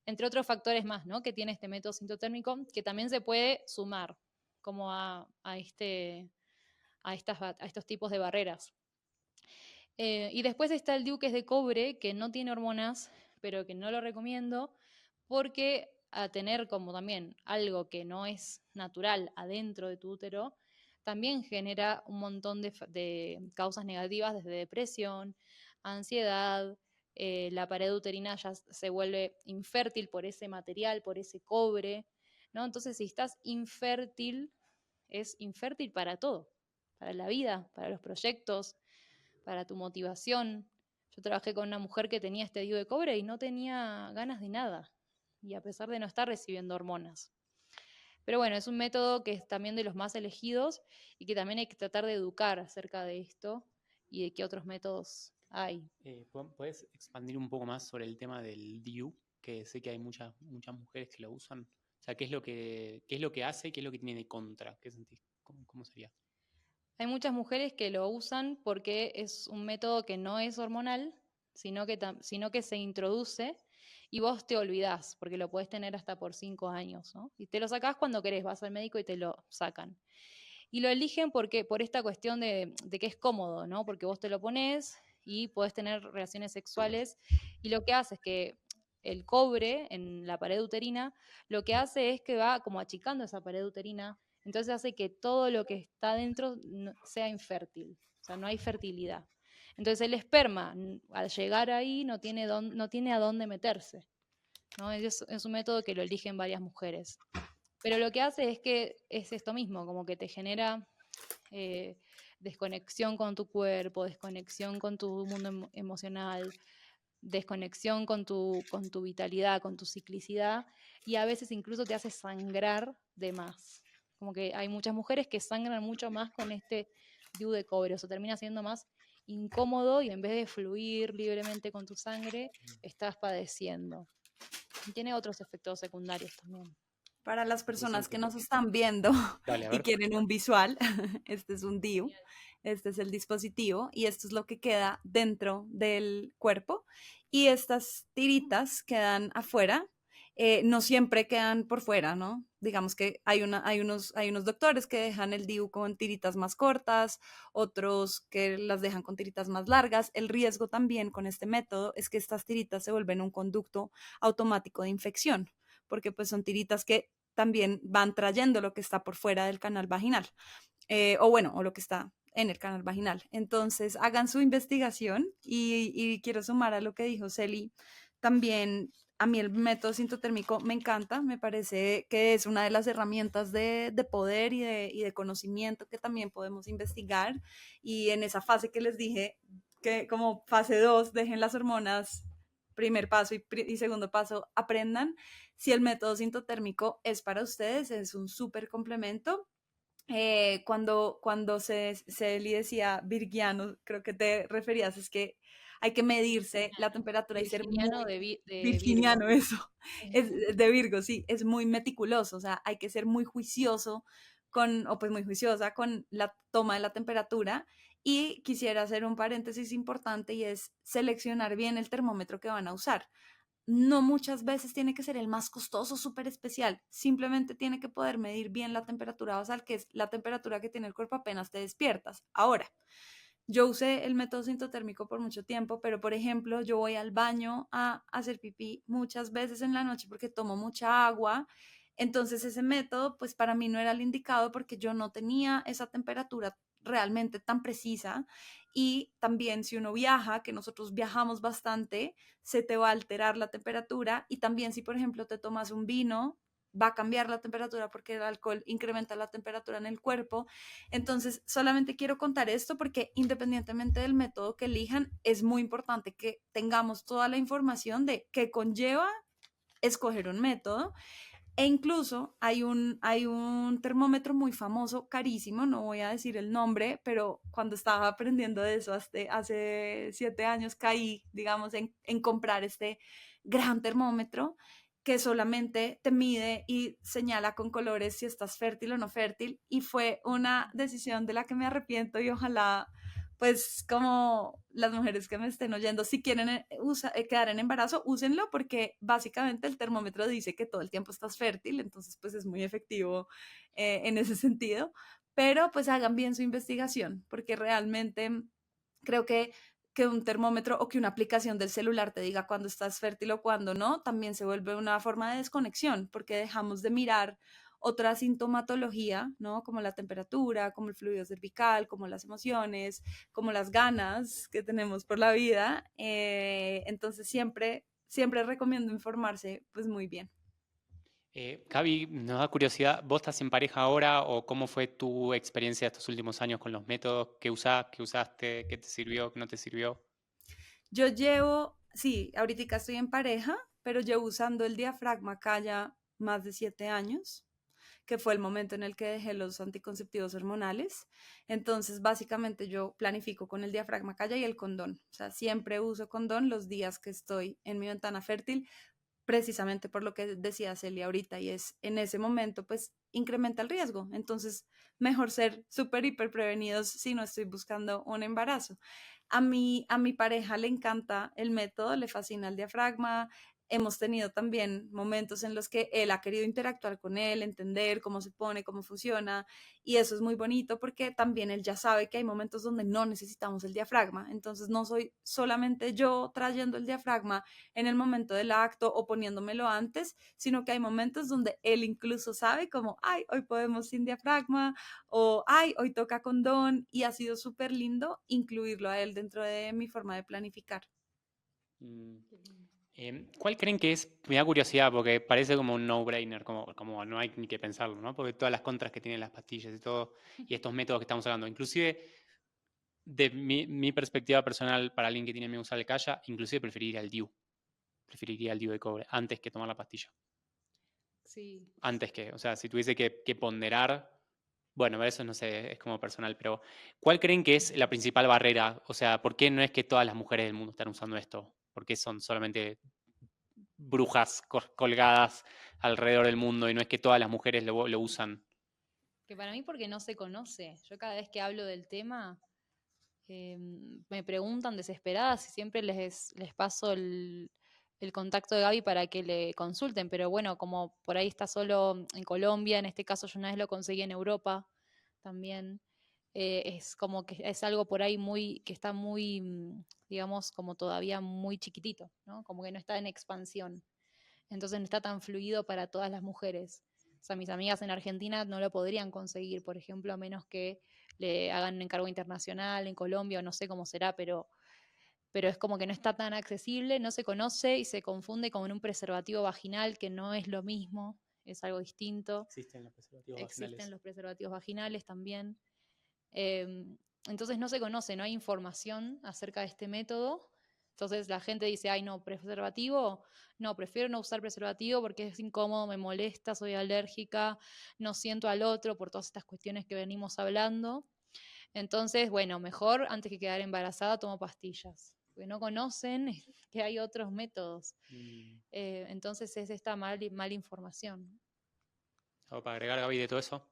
B: entre otros factores más, ¿no? Que tiene este método sintotérmico, que también se puede sumar como a estos tipos de barreras. Y después está el DIU, que es de cobre, que no tiene hormonas, pero que no lo recomiendo, porque a tener como también algo que no es natural adentro de tu útero, también genera un montón de causas negativas, desde depresión, ansiedad, la pared uterina ya se vuelve infértil por ese material, por ese cobre, ¿no? Entonces, si estás infértil, es infértil para todo, para la vida, para los proyectos, para tu motivación. Yo trabajé con una mujer que tenía este DIU de cobre y no tenía ganas de nada, y a pesar de no estar recibiendo hormonas. Pero bueno, es un método que es también de los más elegidos y que también hay que tratar de educar acerca de esto y de qué otros métodos hay.
C: ¿Puedes expandir un poco más sobre el tema del DIU? Que sé que hay muchas mujeres que lo usan. O sea, ¿qué es lo que hace y qué es lo que tiene de contra? ¿Qué sentís? ¿Cómo sería?
B: Hay muchas mujeres que lo usan porque es un método que no es hormonal, sino que se introduce y vos te olvidás, porque lo podés tener hasta por 5 años, ¿no? Y te lo sacás cuando querés, vas al médico y te lo sacan. Y lo eligen por esta cuestión de que es cómodo, ¿no? Porque vos te lo pones y podés tener relaciones sexuales, y lo que hace es que el cobre en la pared uterina, lo que hace es que va como achicando esa pared uterina, entonces hace que todo lo que está dentro sea infértil, o sea, no hay fertilidad. Entonces el esperma, al llegar ahí, no tiene a dónde meterse, ¿no? Es un método que lo eligen varias mujeres. Pero lo que hace es que es esto mismo, como que te genera desconexión con tu cuerpo, desconexión con tu mundo emocional, desconexión con tu vitalidad, con tu ciclicidad, y a veces incluso te hace sangrar de más. Como que hay muchas mujeres que sangran mucho más con este DIU de cobre, o sea, termina siendo más incómodo y en vez de fluir libremente con tu sangre, estás padeciendo. Y tiene otros efectos secundarios también.
A: Para las personas
C: Interesante.
A: que nos están viendo
C: Dale, a
A: y
C: ver.
A: quieren un visual, este es un DIU, este es el dispositivo y esto es lo que queda dentro del cuerpo, y estas tiritas quedan afuera. No siempre quedan por fuera, ¿no? Digamos que hay unos doctores que dejan el DIU con tiritas más cortas, otros que las dejan con tiritas más largas. El riesgo también con este método es que estas tiritas se vuelven un conducto automático de infección, porque pues son tiritas que también van trayendo lo que está por fuera del canal vaginal, o lo que está en el canal vaginal. Entonces, hagan su investigación, y quiero sumar a lo que dijo Celi, también a mí el método sintotérmico me encanta, me parece que es una de las herramientas de poder y de conocimiento que también podemos investigar, y en esa fase que les dije, que como fase 2 dejen las hormonas, primer paso y segundo paso, aprendan. Si el método sintotérmico es para ustedes, es un súper complemento. Cuando se le decía virgiano, creo que te referías, es que hay que medirse la temperatura y ser
B: Virginiano
A: muy
B: de Virgo.
A: virginiano, eso, es de Virgo, sí, es muy meticuloso, o sea, hay que ser muy juicioso o pues muy juiciosa con la toma de la temperatura. Y quisiera hacer un paréntesis importante, y es seleccionar bien el termómetro que van a usar. No muchas veces tiene que ser el más costoso, súper especial. Simplemente tiene que poder medir bien la temperatura basal, que es la temperatura que tiene el cuerpo apenas te despiertas. Ahora, yo usé el método sintotérmico por mucho tiempo, pero por ejemplo, yo voy al baño a hacer pipí muchas veces en la noche porque tomo mucha agua. Entonces ese método, pues para mí no era el indicado porque yo no tenía esa temperatura realmente tan precisa. Y también si uno viaja, que nosotros viajamos bastante, se te va a alterar la temperatura. Y también si, por ejemplo, te tomas un vino, va a cambiar la temperatura porque el alcohol incrementa la temperatura en el cuerpo. Entonces, solamente quiero contar esto porque independientemente del método que elijan, es muy importante que tengamos toda la información de qué conlleva escoger un método. E incluso hay un termómetro muy famoso, carísimo, no voy a decir el nombre, pero cuando estaba aprendiendo de eso hace 7 años caí, digamos, en comprar este gran termómetro, que solamente te mide y señala con colores si estás fértil o no fértil, y fue una decisión de la que me arrepiento y ojalá pues como las mujeres que me estén oyendo, si quieren quedar en embarazo, úsenlo porque básicamente el termómetro dice que todo el tiempo estás fértil, entonces pues es muy efectivo en ese sentido, pero pues hagan bien su investigación porque realmente creo que un termómetro o que una aplicación del celular te diga cuándo estás fértil o cuándo no, también se vuelve una forma de desconexión, porque dejamos de mirar otra sintomatología, ¿no? Como la temperatura, como el fluido cervical, como las emociones, como las ganas que tenemos por la vida. Entonces siempre recomiendo informarse pues muy bien.
C: Gaby, nos da curiosidad, ¿vos estás en pareja ahora o cómo fue tu experiencia estos últimos años con los métodos que qué usaste, qué te sirvió, qué no te sirvió?
A: Yo llevo, sí, ahorita estoy en pareja, pero llevo usando el diafragma acá ya más de 7 años, que fue el momento en el que dejé los anticonceptivos hormonales. Entonces, básicamente yo planifico con el diafragma calla y el condón. O sea, siempre uso condón los días que estoy en mi ventana fértil, precisamente por lo que decía Celia ahorita, y es en ese momento, pues incrementa el riesgo. Entonces, mejor ser súper hiper prevenidos si no estoy buscando un embarazo. A mi pareja le encanta el método, le fascina el diafragma. Hemos tenido también momentos en los que él ha querido interactuar con él, entender cómo se pone, cómo funciona, y eso es muy bonito porque también él ya sabe que hay momentos donde no necesitamos el diafragma. Entonces no soy solamente yo trayendo el diafragma en el momento del acto o poniéndomelo antes, sino que hay momentos donde él incluso sabe como, ay, hoy podemos sin diafragma o, ay, hoy toca condón, y ha sido súper lindo incluirlo a él dentro de mi forma de planificar.
C: Mm, ¿Cuál creen que es? Me da curiosidad porque parece como un no-brainer, como no hay ni que pensarlo, ¿no? Porque todas las contras que tienen las pastillas y todo, y estos métodos que estamos hablando, inclusive de mi perspectiva personal para alguien que tiene miedo a usar el Kaya, inclusive preferiría el DIU. Preferiría el DIU de cobre antes que tomar la pastilla.
B: Sí.
C: Antes que, o sea, si tuviese que ponderar, bueno, eso no sé, es como personal, pero ¿cuál creen que es la principal barrera? O sea, ¿por qué no es que todas las mujeres del mundo están usando esto? ¿Por qué son solamente brujas colgadas alrededor del mundo y no es que todas las mujeres lo usan?
B: Que para mí porque no se conoce. Yo cada vez que hablo del tema, me preguntan desesperadas y siempre les paso el contacto de Gaby para que le consulten, pero bueno, como por ahí está solo en Colombia, en este caso yo una vez lo conseguí en Europa también, es como que es algo por ahí muy, que está muy, digamos, como todavía muy chiquitito, ¿no? Como que no está en expansión, entonces no está tan fluido para todas las mujeres. O sea, mis amigas en Argentina no lo podrían conseguir, por ejemplo, a menos que le hagan un encargo internacional en Colombia o no sé cómo será, pero es como que no está tan accesible, no se conoce y se confunde con un preservativo vaginal que no es lo mismo, es algo distinto.
C: Existen los preservativos
B: Existen
C: vaginales.
B: los preservativos vaginales también. Eh, entonces no se conoce, no hay información acerca de este método. Entonces la gente dice, ay, no, preservativo, no, prefiero no usar preservativo porque es incómodo, me molesta, soy alérgica, no siento al otro por todas estas cuestiones que venimos hablando. Entonces, bueno, mejor antes que quedar embarazada tomo pastillas, porque no conocen que hay otros métodos.
C: Mm.
B: Entonces es esta mala información.
C: ¿Algo para agregar, Gaby, de todo eso?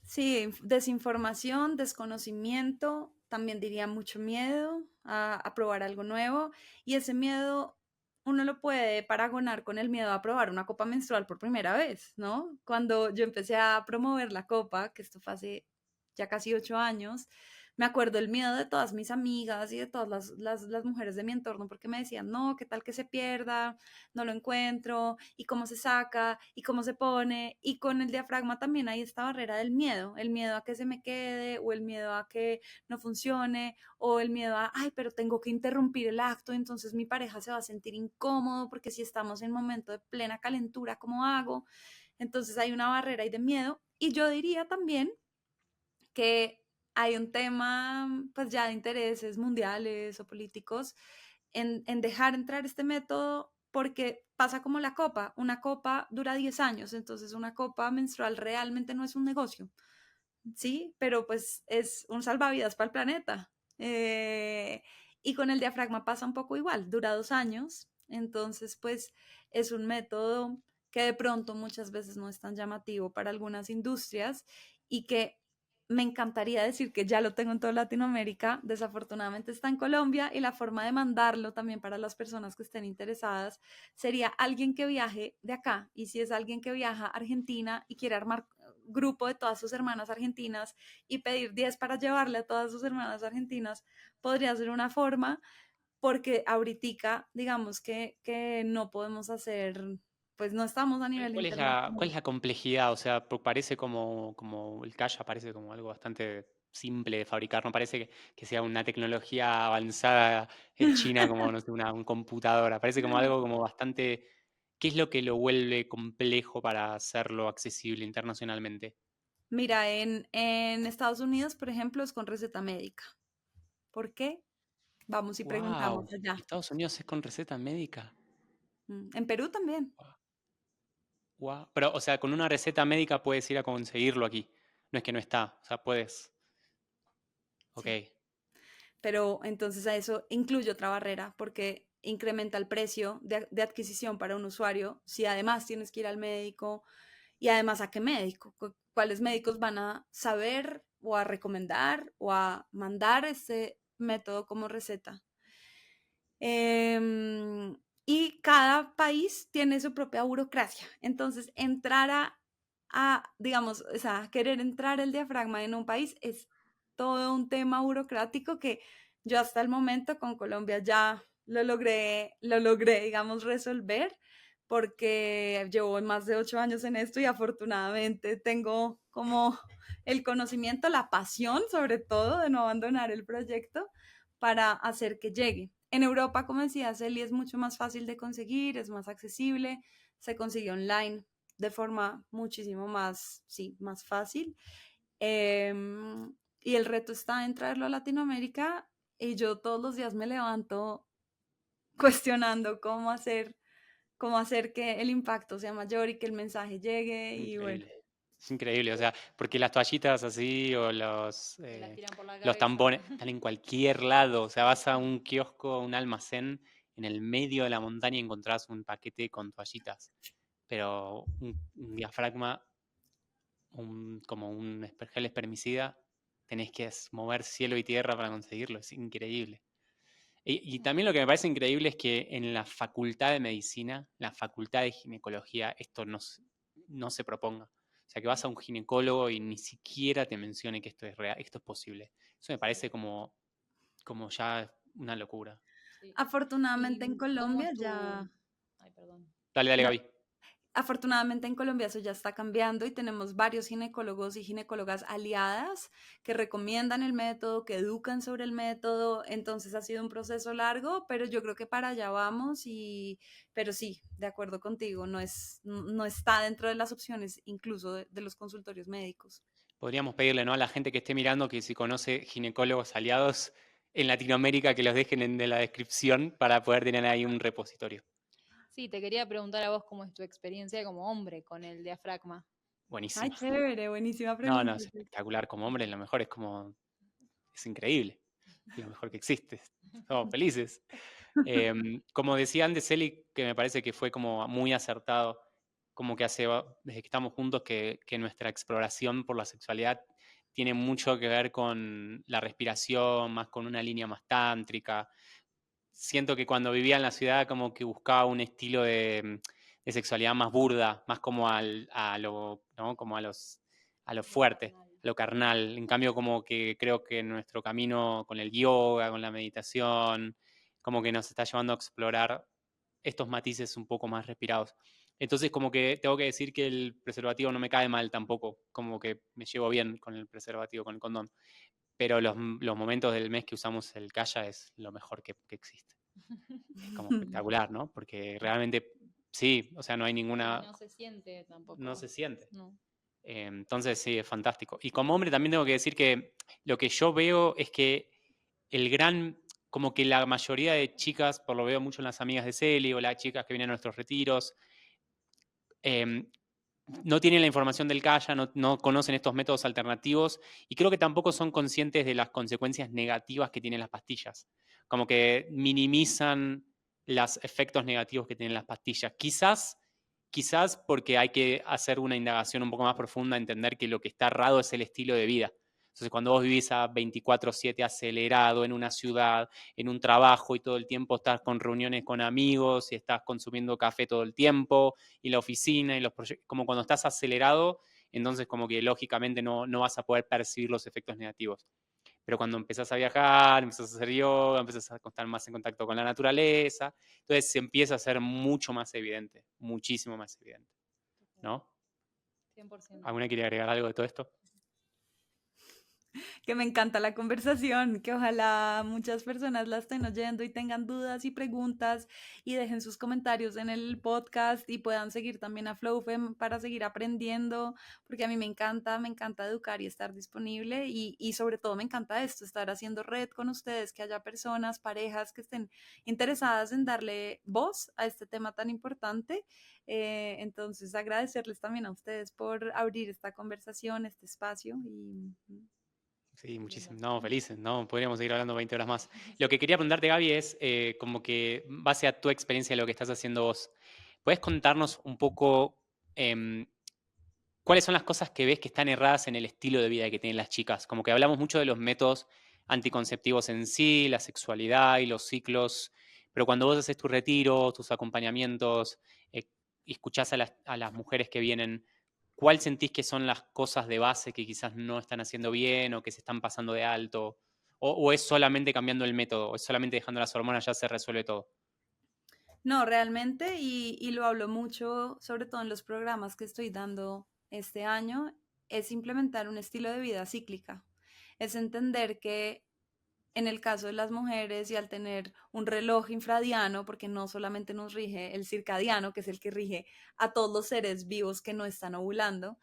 A: Sí, desinformación, desconocimiento, también diría mucho miedo a probar algo nuevo, y ese miedo uno lo puede paragonar con el miedo a probar una copa menstrual por primera vez, ¿no? Cuando yo empecé a promover la copa, que esto fue hace ya casi 8 años, me acuerdo el miedo de todas mis amigas y de todas las mujeres de mi entorno porque me decían, no, ¿qué tal que se pierda? No lo encuentro, y cómo se saca, y cómo se pone, y con el diafragma también hay esta barrera del miedo, el miedo a que se me quede, o el miedo a que no funcione, o el miedo a, ay, pero tengo que interrumpir el acto, entonces mi pareja se va a sentir incómodo, porque si estamos en momento de plena calentura, ¿cómo hago? Entonces hay una barrera ahí de miedo, y yo diría también que hay un tema pues ya de intereses mundiales o políticos en dejar entrar este método porque pasa como la copa, una copa dura 10 años, entonces una copa menstrual realmente no es un negocio, ¿sí? Pero pues es un salvavidas para el planeta. Y con el diafragma pasa un poco igual, dura 2 años Entonces, pues es un método que de pronto muchas veces no es tan llamativo para algunas industrias y que me encantaría decir que ya lo tengo en toda Latinoamérica, desafortunadamente está en Colombia y la forma de mandarlo también para las personas que estén interesadas sería alguien que viaje de acá y si es alguien que viaja a Argentina y quiere armar grupo de todas sus hermanas argentinas y pedir 10 para llevarle a todas sus hermanas argentinas, podría ser una forma porque ahorita, digamos que no podemos hacer, pues no estamos a nivel
C: ¿Cuál
A: internacional.
C: es la complejidad? O sea, parece como el Kaya parece como algo bastante simple de fabricar, no parece que sea una tecnología avanzada en China como, no sé, una computadora, parece como algo como bastante... ¿Qué es lo que lo vuelve complejo para hacerlo accesible internacionalmente?
A: Mira, en Estados Unidos, por ejemplo, es con receta médica. ¿Por qué? Vamos y preguntamos
C: ¡Wow!
A: allá.
C: Estados Unidos es con receta médica.
A: En Perú también.
C: Wow. Pero, o sea, con una receta médica puedes ir a conseguirlo aquí. No es que no está, o sea, puedes. Ok.
A: Sí. Pero entonces a eso incluye otra barrera porque incrementa el precio de adquisición para un usuario si además tienes que ir al médico y además a qué médico, cuáles médicos van a saber o a recomendar o a mandar este método como receta. Em, y cada país tiene su propia burocracia. Entonces, entrar digamos, o sea, querer entrar el diafragma en un país es todo un tema burocrático que yo hasta el momento con Colombia ya lo logré, digamos, resolver porque llevo más de 8 años en esto y afortunadamente tengo como el conocimiento, la pasión sobre todo de no abandonar el proyecto para hacer que llegue. En Europa, como decía Celi, es mucho más fácil de conseguir, es más accesible, se consigue online de forma muchísimo más, sí, más fácil. Y el reto está en traerlo a Latinoamérica y yo todos los días me levanto cuestionando cómo hacer que el impacto sea mayor y que el mensaje llegue y bueno.
C: Increíble. Es increíble, o sea, porque las toallitas así o
B: Te las tiran por la
C: los
B: cabeza.
C: tampones están en cualquier lado. O sea, vas a un kiosco, un almacén en el medio de la montaña y encontrás un paquete con toallitas. Pero un diafragma, como un gel espermicida, tenés que mover cielo y tierra para conseguirlo. Es increíble. Y también lo que me parece increíble es que en la facultad de medicina, la facultad de ginecología, esto no se proponga. O sea, que vas a un ginecólogo y ni siquiera te mencione que esto es real, esto es posible. Eso me parece como ya una locura.
B: Sí.
A: Afortunadamente en
B: ¿Y cómo
A: Colombia
B: es tu...?
A: ya,
B: Ay, perdón.
C: Dale, dale,
A: no,
C: Gaby.
A: afortunadamente en Colombia eso ya está cambiando y tenemos varios ginecólogos y ginecólogas aliadas que recomiendan el método, que educan sobre el método. Entonces ha sido un proceso largo, pero yo creo que para allá vamos pero sí, de acuerdo contigo, no está dentro de las opciones incluso de los consultorios médicos.
C: Podríamos pedirle, ¿no? A la gente que esté mirando que si conoce ginecólogos aliados en Latinoamérica que los dejen en la descripción para poder tener ahí un repositorio.
B: Sí, te quería preguntar a vos cómo es tu experiencia como hombre con el diafragma.
A: Ay,
C: Buenísima.
A: chévere, buenísima
C: No, no,
A: pregunta.
C: es espectacular. Como hombre, lo mejor es increíble. Es lo mejor que existe. Somos felices. Como decía antes Eli, que me parece que fue como muy acertado, como que desde que estamos juntos, que nuestra exploración por la sexualidad tiene mucho que ver con la respiración, más con una línea más tántrica. Siento que cuando vivía en la ciudad como que buscaba un estilo de sexualidad más burda, más como a lo, ¿no? Como a lo
B: Lo
C: fuerte,
B: carnal.
C: a lo carnal. En cambio, como que creo que nuestro camino con el yoga, con la meditación, como que nos está llevando a explorar estos matices un poco más respirados. Entonces, como que tengo que decir que el preservativo no me cae mal tampoco, como que me llevo bien con el preservativo, con el condón. Pero los momentos del mes que usamos el Kaya es lo mejor que existe. Es como espectacular, ¿no? Porque realmente, sí, o sea, no hay
B: Y
C: ninguna,
B: no se siente
C: no
B: tampoco.
C: se siente.
B: No.
C: Entonces, sí, es fantástico. Y como hombre también tengo que decir que lo que yo veo es que el gran, como que la mayoría de chicas, por lo veo mucho en las amigas de Celi o las chicas que vienen a nuestros retiros, eh, no tienen la información del Kaya, no conocen estos métodos alternativos y creo que tampoco son conscientes de las consecuencias negativas que tienen las pastillas. Como que minimizan los efectos negativos que tienen las pastillas. Quizás porque hay que hacer una indagación un poco más profunda, entender que lo que está errado es el estilo de vida. Entonces, cuando vos vivís a 24/7 acelerado en una ciudad, en un trabajo y todo el tiempo estás con reuniones con amigos y estás consumiendo café todo el tiempo y la oficina y los proyectos, como cuando estás acelerado, entonces como que lógicamente no vas a poder percibir los efectos negativos. Pero cuando empezás a viajar, empezás a hacer yoga, empezás a estar más en contacto con la naturaleza, entonces se empieza a ser mucho más evidente, muchísimo más evidente, ¿no?
B: 100%.
C: ¿Alguna quiere agregar algo de todo esto?
A: Que me encanta la conversación, que ojalá muchas personas la estén oyendo y tengan dudas y preguntas y dejen sus comentarios en el podcast y puedan seguir también a FlowFem para seguir aprendiendo, porque a mí me encanta educar y estar disponible y sobre todo me encanta esto, estar haciendo red con ustedes, que haya personas, parejas que estén interesadas en darle voz a este tema tan importante. Entonces agradecerles también a ustedes por abrir esta conversación, este espacio y
C: Sí, muchísimo. No, felices, no, podríamos seguir hablando 20 horas más. Lo que quería preguntarte, Gaby, es como que, base a tu experiencia de lo que estás haciendo vos, ¿puedes contarnos un poco cuáles son las cosas que ves que están erradas en el estilo de vida que tienen las chicas? Como que hablamos mucho de los métodos anticonceptivos en sí, la sexualidad y los ciclos, pero cuando vos haces tu retiro, tus acompañamientos, y escuchás a las mujeres que vienen, ¿cuál sentís que son las cosas de base que quizás no están haciendo bien o que se están pasando de alto? ¿O es solamente cambiando el método? ¿O es solamente dejando las hormonas ya se resuelve todo?
A: no, realmente, y lo hablo mucho, sobre todo en los programas que estoy dando este año, es implementar un estilo de vida cíclica. Es entender que en el caso de las mujeres y al tener un reloj infradiano, porque no solamente nos rige el circadiano, que es el que rige a todos los seres vivos que no están ovulando,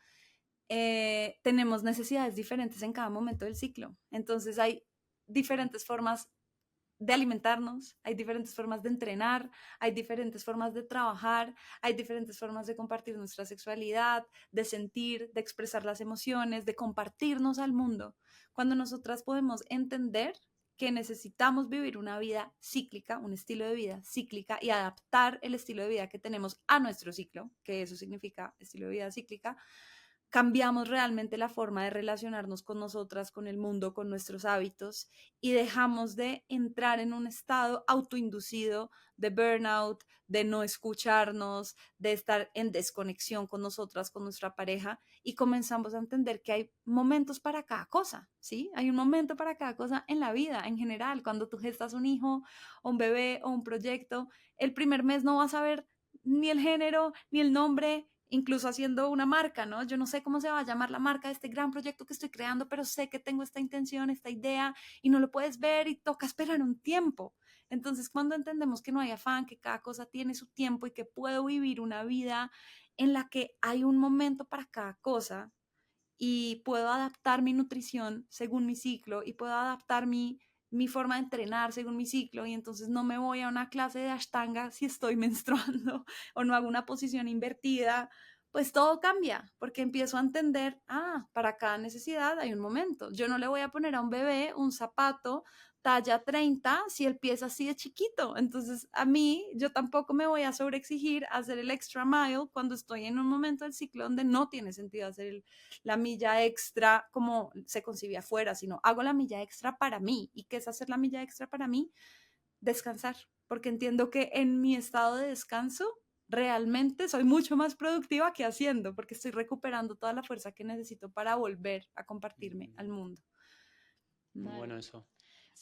A: tenemos necesidades diferentes en cada momento del ciclo. Entonces hay diferentes formas de alimentarnos, hay diferentes formas de entrenar, hay diferentes formas de trabajar, hay diferentes formas de compartir nuestra sexualidad, de sentir, de expresar las emociones, de compartirnos al mundo. Cuando nosotras podemos entender que necesitamos vivir una vida cíclica, un estilo de vida cíclica y adaptar el estilo de vida que tenemos a nuestro ciclo, que eso significa estilo de vida cíclica, cambiamos realmente la forma de relacionarnos con nosotras, con el mundo, con nuestros hábitos y dejamos de entrar en un estado autoinducido de burnout, de no escucharnos, de estar en desconexión con nosotras, con nuestra pareja y comenzamos a entender que hay momentos para cada cosa, ¿sí? Hay un momento para cada cosa en la vida en general. Cuando tú gestas un hijo o un bebé o un proyecto, el primer mes no vas a ver ni el género, ni el nombre, incluso haciendo una marca, ¿no? Yo no sé cómo se va a llamar la marca de este gran proyecto que estoy creando, pero sé que tengo esta intención, esta idea y no lo puedes ver y toca esperar un tiempo. Entonces, cuando entendemos que no hay afán, que cada cosa tiene su tiempo y que puedo vivir una vida en la que hay un momento para cada cosa y puedo adaptar mi nutrición según mi ciclo y puedo adaptar mi forma de entrenar según mi ciclo y entonces no me voy a una clase de ashtanga si estoy menstruando o no hago una posición invertida, pues todo cambia porque empiezo a entender, para cada necesidad hay un momento. Yo no le voy a poner a un bebé un zapato talla 30 si el pie es así de chiquito. Entonces, a mí, yo tampoco me voy a sobreexigir hacer el extra mile cuando estoy en un momento del ciclo donde no tiene sentido hacer la milla extra como se concibe afuera, sino hago la milla extra para mí. ¿Y qué es hacer la milla extra para mí? Descansar, porque entiendo que en mi estado de descanso realmente soy mucho más productiva que haciendo, porque estoy recuperando toda la fuerza que necesito para volver a compartirme al mundo.
C: Muy bueno eso.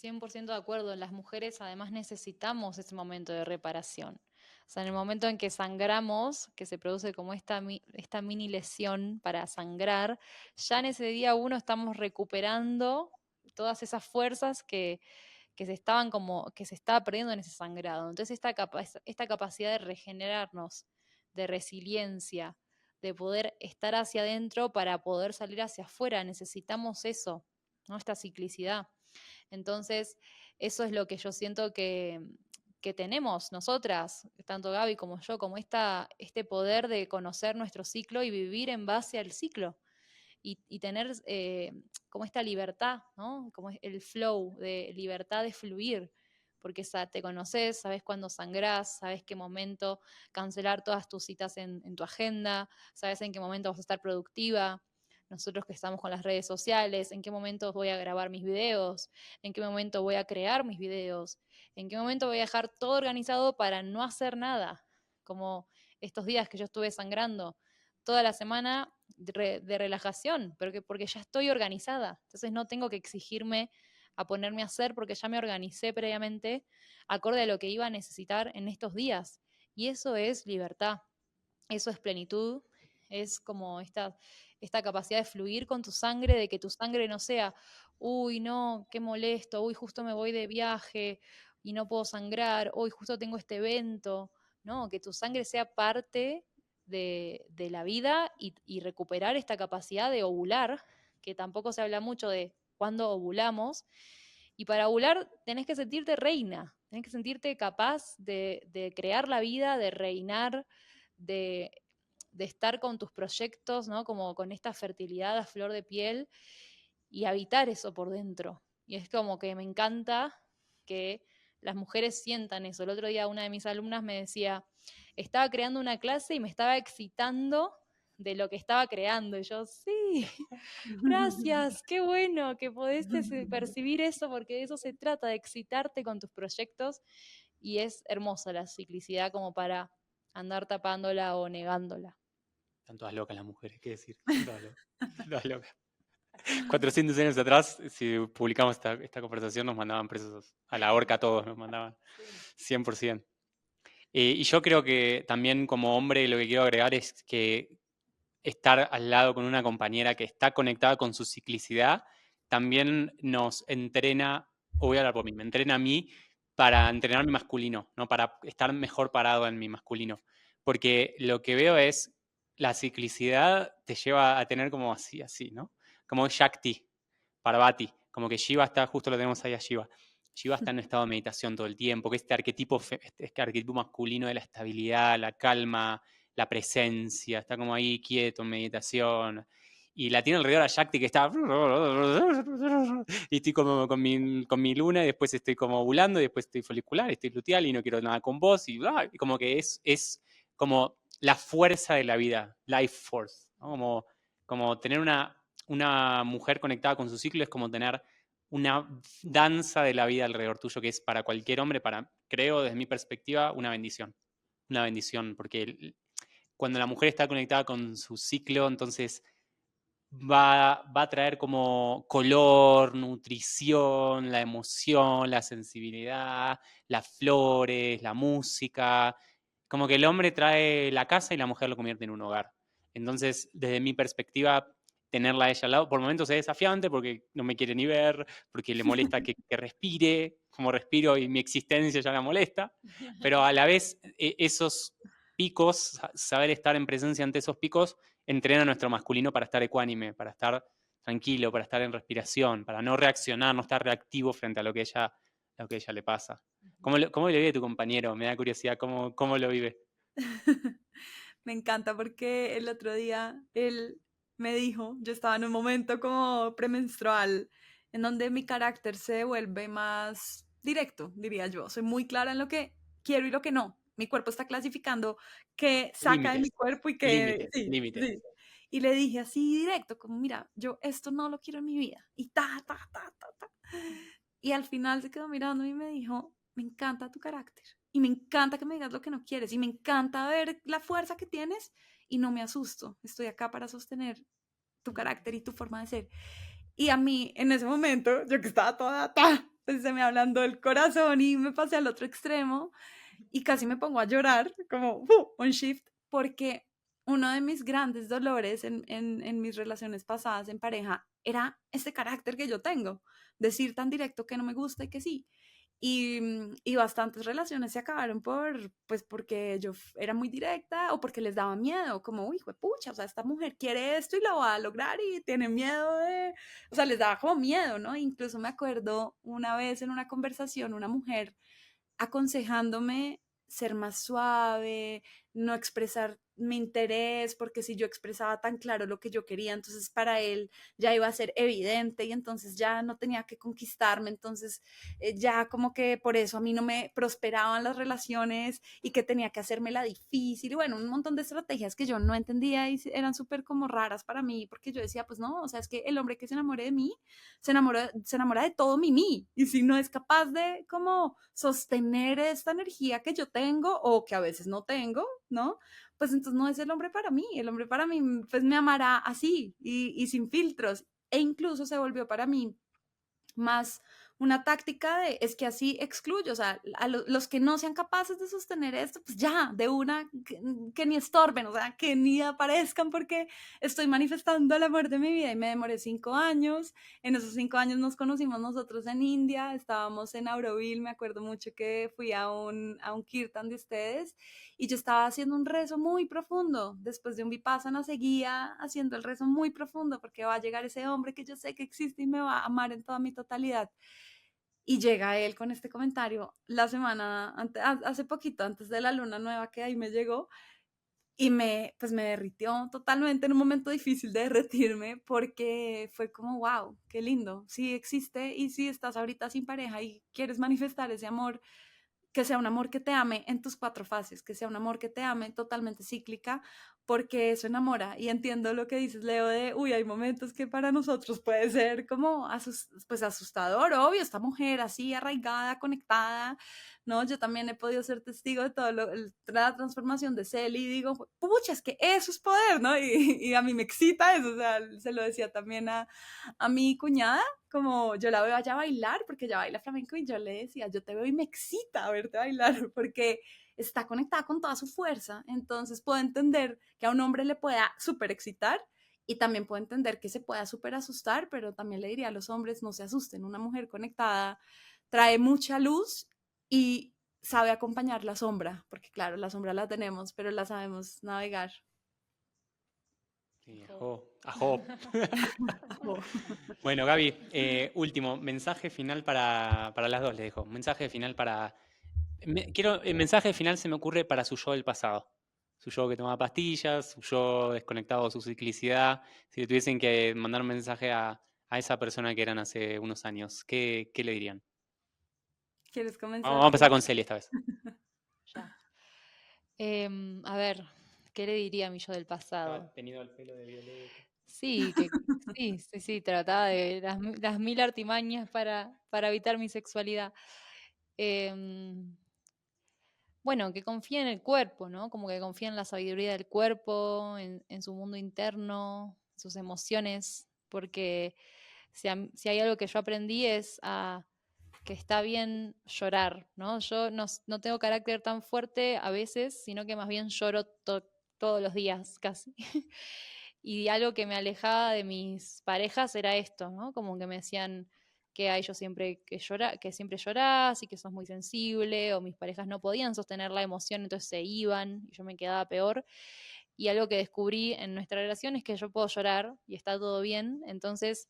B: 100% de acuerdo. Las mujeres además necesitamos ese momento de reparación. O sea, en el momento en que sangramos, que se produce como esta mini lesión para sangrar, ya en ese día uno estamos recuperando todas esas fuerzas que se estaba perdiendo en ese sangrado. Entonces esta capacidad de regenerarnos, de resiliencia, de poder estar hacia adentro para poder salir hacia afuera, necesitamos eso, ¿no? Esta ciclicidad. Entonces, eso es lo que yo siento que tenemos nosotras, tanto Gaby como yo, como este poder de conocer nuestro ciclo y vivir en base al ciclo. Y tener como esta libertad, ¿no? Como el flow, de libertad de fluir, porque te conoces, sabes cuándo sangrás, sabes qué momento cancelar todas tus citas en tu agenda, sabes en qué momento vas a estar productiva. Nosotros que estamos con las redes sociales, en qué momento voy a grabar mis videos, en qué momento voy a crear mis videos, en qué momento voy a dejar todo organizado para no hacer nada, como estos días que yo estuve sangrando, toda la semana de relajación, porque ya estoy organizada, entonces no tengo que exigirme a ponerme a hacer porque ya me organicé previamente acorde a lo que iba a necesitar en estos días. Y eso es libertad, eso es plenitud, es como esta capacidad de fluir con tu sangre, de que tu sangre no sea, uy, no, qué molesto, uy, justo me voy de viaje y no puedo sangrar, uy, justo tengo este evento. No, que tu sangre sea parte de la vida y recuperar esta capacidad de ovular, que tampoco se habla mucho de cuándo ovulamos. Y para ovular tenés que sentirte reina, tenés que sentirte capaz de crear la vida, de reinar, de, de estar con tus proyectos, ¿no? Como con esta fertilidad a flor de piel y habitar eso por dentro. Y es como que me encanta que las mujeres sientan eso. El otro día una de mis alumnas me decía, estaba creando una clase y me estaba excitando de lo que estaba creando. Y yo, sí, gracias, qué bueno que podés percibir eso, porque de eso se trata, de excitarte con tus proyectos. Y es hermosa la ciclicidad como para andar tapándola o negándola.
C: Están todas locas las mujeres, ¿qué decir? Están todas locas. Están todas locas. 400 años atrás, si publicamos esta conversación, nos mandaban presos a la horca a todos, nos mandaban 100%. Y yo creo que también como hombre lo que quiero agregar es que estar al lado con una compañera que está conectada con su ciclicidad también nos entrena, o voy a hablar por mí, me entrena a mí para entrenar mi masculino, ¿no? Para estar mejor parado en mi masculino. Porque lo que veo es la ciclicidad te lleva a tener como así, ¿no? Como Shakti, Parvati, como que Shiva está, justo lo tenemos ahí a Shiva. Shiva está en un estado de meditación todo el tiempo, que este arquetipo masculino de la estabilidad, la calma, la presencia, está como ahí quieto en meditación. Y la tiene alrededor a Shakti que está. Y estoy como con mi luna, y después estoy como ovulando, y después estoy folicular, y estoy luteal, y no quiero nada con vos. Y como que es como la fuerza de la vida, life force. ¿No? Como tener una mujer conectada con su ciclo es como tener una danza de la vida alrededor tuyo, que es para cualquier hombre, creo desde mi perspectiva, una bendición. Una bendición, porque cuando la mujer está conectada con su ciclo, entonces va a traer como color, nutrición, la emoción, la sensibilidad, las flores, la música. Como que el hombre trae la casa y la mujer lo convierte en un hogar. Entonces, desde mi perspectiva, tenerla a ella al lado, por momentos es desafiante porque no me quiere ni ver, porque le molesta que respire, como respiro y mi existencia ya la molesta, pero a la vez esos picos, saber estar en presencia ante esos picos, entrena a nuestro masculino para estar ecuánime, para estar tranquilo, para estar en respiración, para no reaccionar, no estar reactivo frente a lo que ella le pasa. ¿Cómo le vive tu compañero? Me da curiosidad, ¿cómo lo vive?
A: Me encanta porque el otro día él me dijo, yo estaba en un momento como premenstrual, en donde mi carácter se vuelve más directo, diría yo. Soy muy clara en lo que quiero y lo que no. Mi cuerpo está clasificando qué saca de mi
C: Límites,
A: cuerpo y qué...
C: límites,
A: Sí,
C: límites.
A: sí. Y le dije así directo, como mira, yo esto no lo quiero en mi vida. Y ta. Y al final se quedó mirando y me dijo, me encanta tu carácter. Y me encanta que me digas lo que no quieres. Y me encanta ver la fuerza que tienes y no me asusto. Estoy acá para sostener tu carácter y tu forma de ser. Y a mí, en ese momento, yo que estaba toda, pues se me hablando el corazón y me pasé al otro extremo y casi me pongo a llorar, como un shift, porque uno de mis grandes dolores en mis relaciones pasadas en pareja era este carácter que yo tengo, decir tan directo que no me gusta y que sí. Y bastantes relaciones se acabaron pues porque yo era muy directa o porque les daba miedo, como, uy, pucha, o sea, esta mujer quiere esto y lo va a lograr y tiene miedo o sea, les daba como miedo, ¿no? Incluso me acuerdo una vez en una conversación, una mujer aconsejándome ser más suave, no expresar mi interés, porque si yo expresaba tan claro lo que yo quería, entonces para él ya iba a ser evidente y entonces ya no tenía que conquistarme, entonces ya como que por eso a mí no me prosperaban las relaciones y que tenía que hacérmela difícil y bueno, un montón de estrategias que yo no entendía y eran súper como raras para mí, porque yo decía, pues no, o sea, es que el hombre que se enamore de mí, se enamora de todo mi mí y si no es capaz de como sostener esta energía que yo tengo o que a veces no tengo, ¿no? Pues entonces no es el hombre para mí. El hombre para mí, pues me amará así y sin filtros. E incluso se volvió para mí más una táctica de, es que así excluyo, o sea, a los que no sean capaces de sostener esto, pues ya, de una, que ni estorben, o sea, que ni aparezcan porque estoy manifestando el amor de mi vida y me demoré 5 años, en esos 5 años nos conocimos nosotros en India, estábamos en Auroville, me acuerdo mucho que fui a un kirtan de ustedes y yo estaba haciendo un rezo muy profundo, después de un vipassana seguía haciendo el rezo muy profundo porque va a llegar ese hombre que yo sé que existe y me va a amar en toda mi totalidad. Y llega él con este comentario la semana, hace poquito, antes de la luna nueva que ahí me llegó, y pues me derritió totalmente en un momento difícil de derretirme porque fue como, wow, qué lindo, sí existe y si estás ahorita sin pareja y quieres manifestar ese amor, que sea un amor que te ame en tus 4 fases, que sea un amor que te ame totalmente cíclica, porque eso enamora. Y entiendo lo que dices, Leo, de, uy, hay momentos que para nosotros puede ser como pues asustador, obvio, esta mujer así arraigada, conectada, ¿no? Yo también he podido ser testigo de todo la transformación de Celi y digo, pucha, es que eso es poder, ¿no? Y a mí me excita eso, o sea, se lo decía también a mi cuñada, como yo la veo allá bailar, porque ella baila flamenco y yo le decía, yo te veo y me excita verte bailar, porque está conectada con toda su fuerza, entonces puedo entender que a un hombre le pueda súper excitar y también puedo entender que se pueda súper asustar, pero también le diría a los hombres, no se asusten, una mujer conectada trae mucha luz y sabe acompañar la sombra, porque claro, la sombra la tenemos, pero la sabemos navegar.
C: Sí, ajó, ajó.
A: Oh.
C: Bueno, Gaby, último, mensaje final para las dos, les dejo. Mensaje final para... el mensaje final se me ocurre para su yo del pasado. Su yo que tomaba pastillas, su yo desconectado de su ciclicidad. Si le tuviesen que mandar un mensaje a esa persona que eran hace unos años, ¿qué le dirían?
A: ¿Quieres
C: Vamos a
A: comenzar?
C: empezar con Celia esta vez.
B: Ya. A ver, ¿qué le diría a mi yo del pasado?
C: Tenido el pelo de violeta.
B: Sí, sí, trataba de las mil artimañas para evitar mi sexualidad. Em, bueno, que confíe en el cuerpo, ¿no? Como que confíe en la sabiduría del cuerpo, en su mundo interno, sus emociones, porque si hay algo que yo aprendí es a que está bien llorar, ¿no? Yo no tengo carácter tan fuerte a veces, sino que más bien lloro todos los días casi. Y algo que me alejaba de mis parejas era esto, ¿no? Como que me decían que a ellos siempre que siempre llorás y que sos muy sensible, o mis parejas no podían sostener la emoción, entonces se iban y yo me quedaba peor. Y algo que descubrí en nuestra relación es que yo puedo llorar y está todo bien, entonces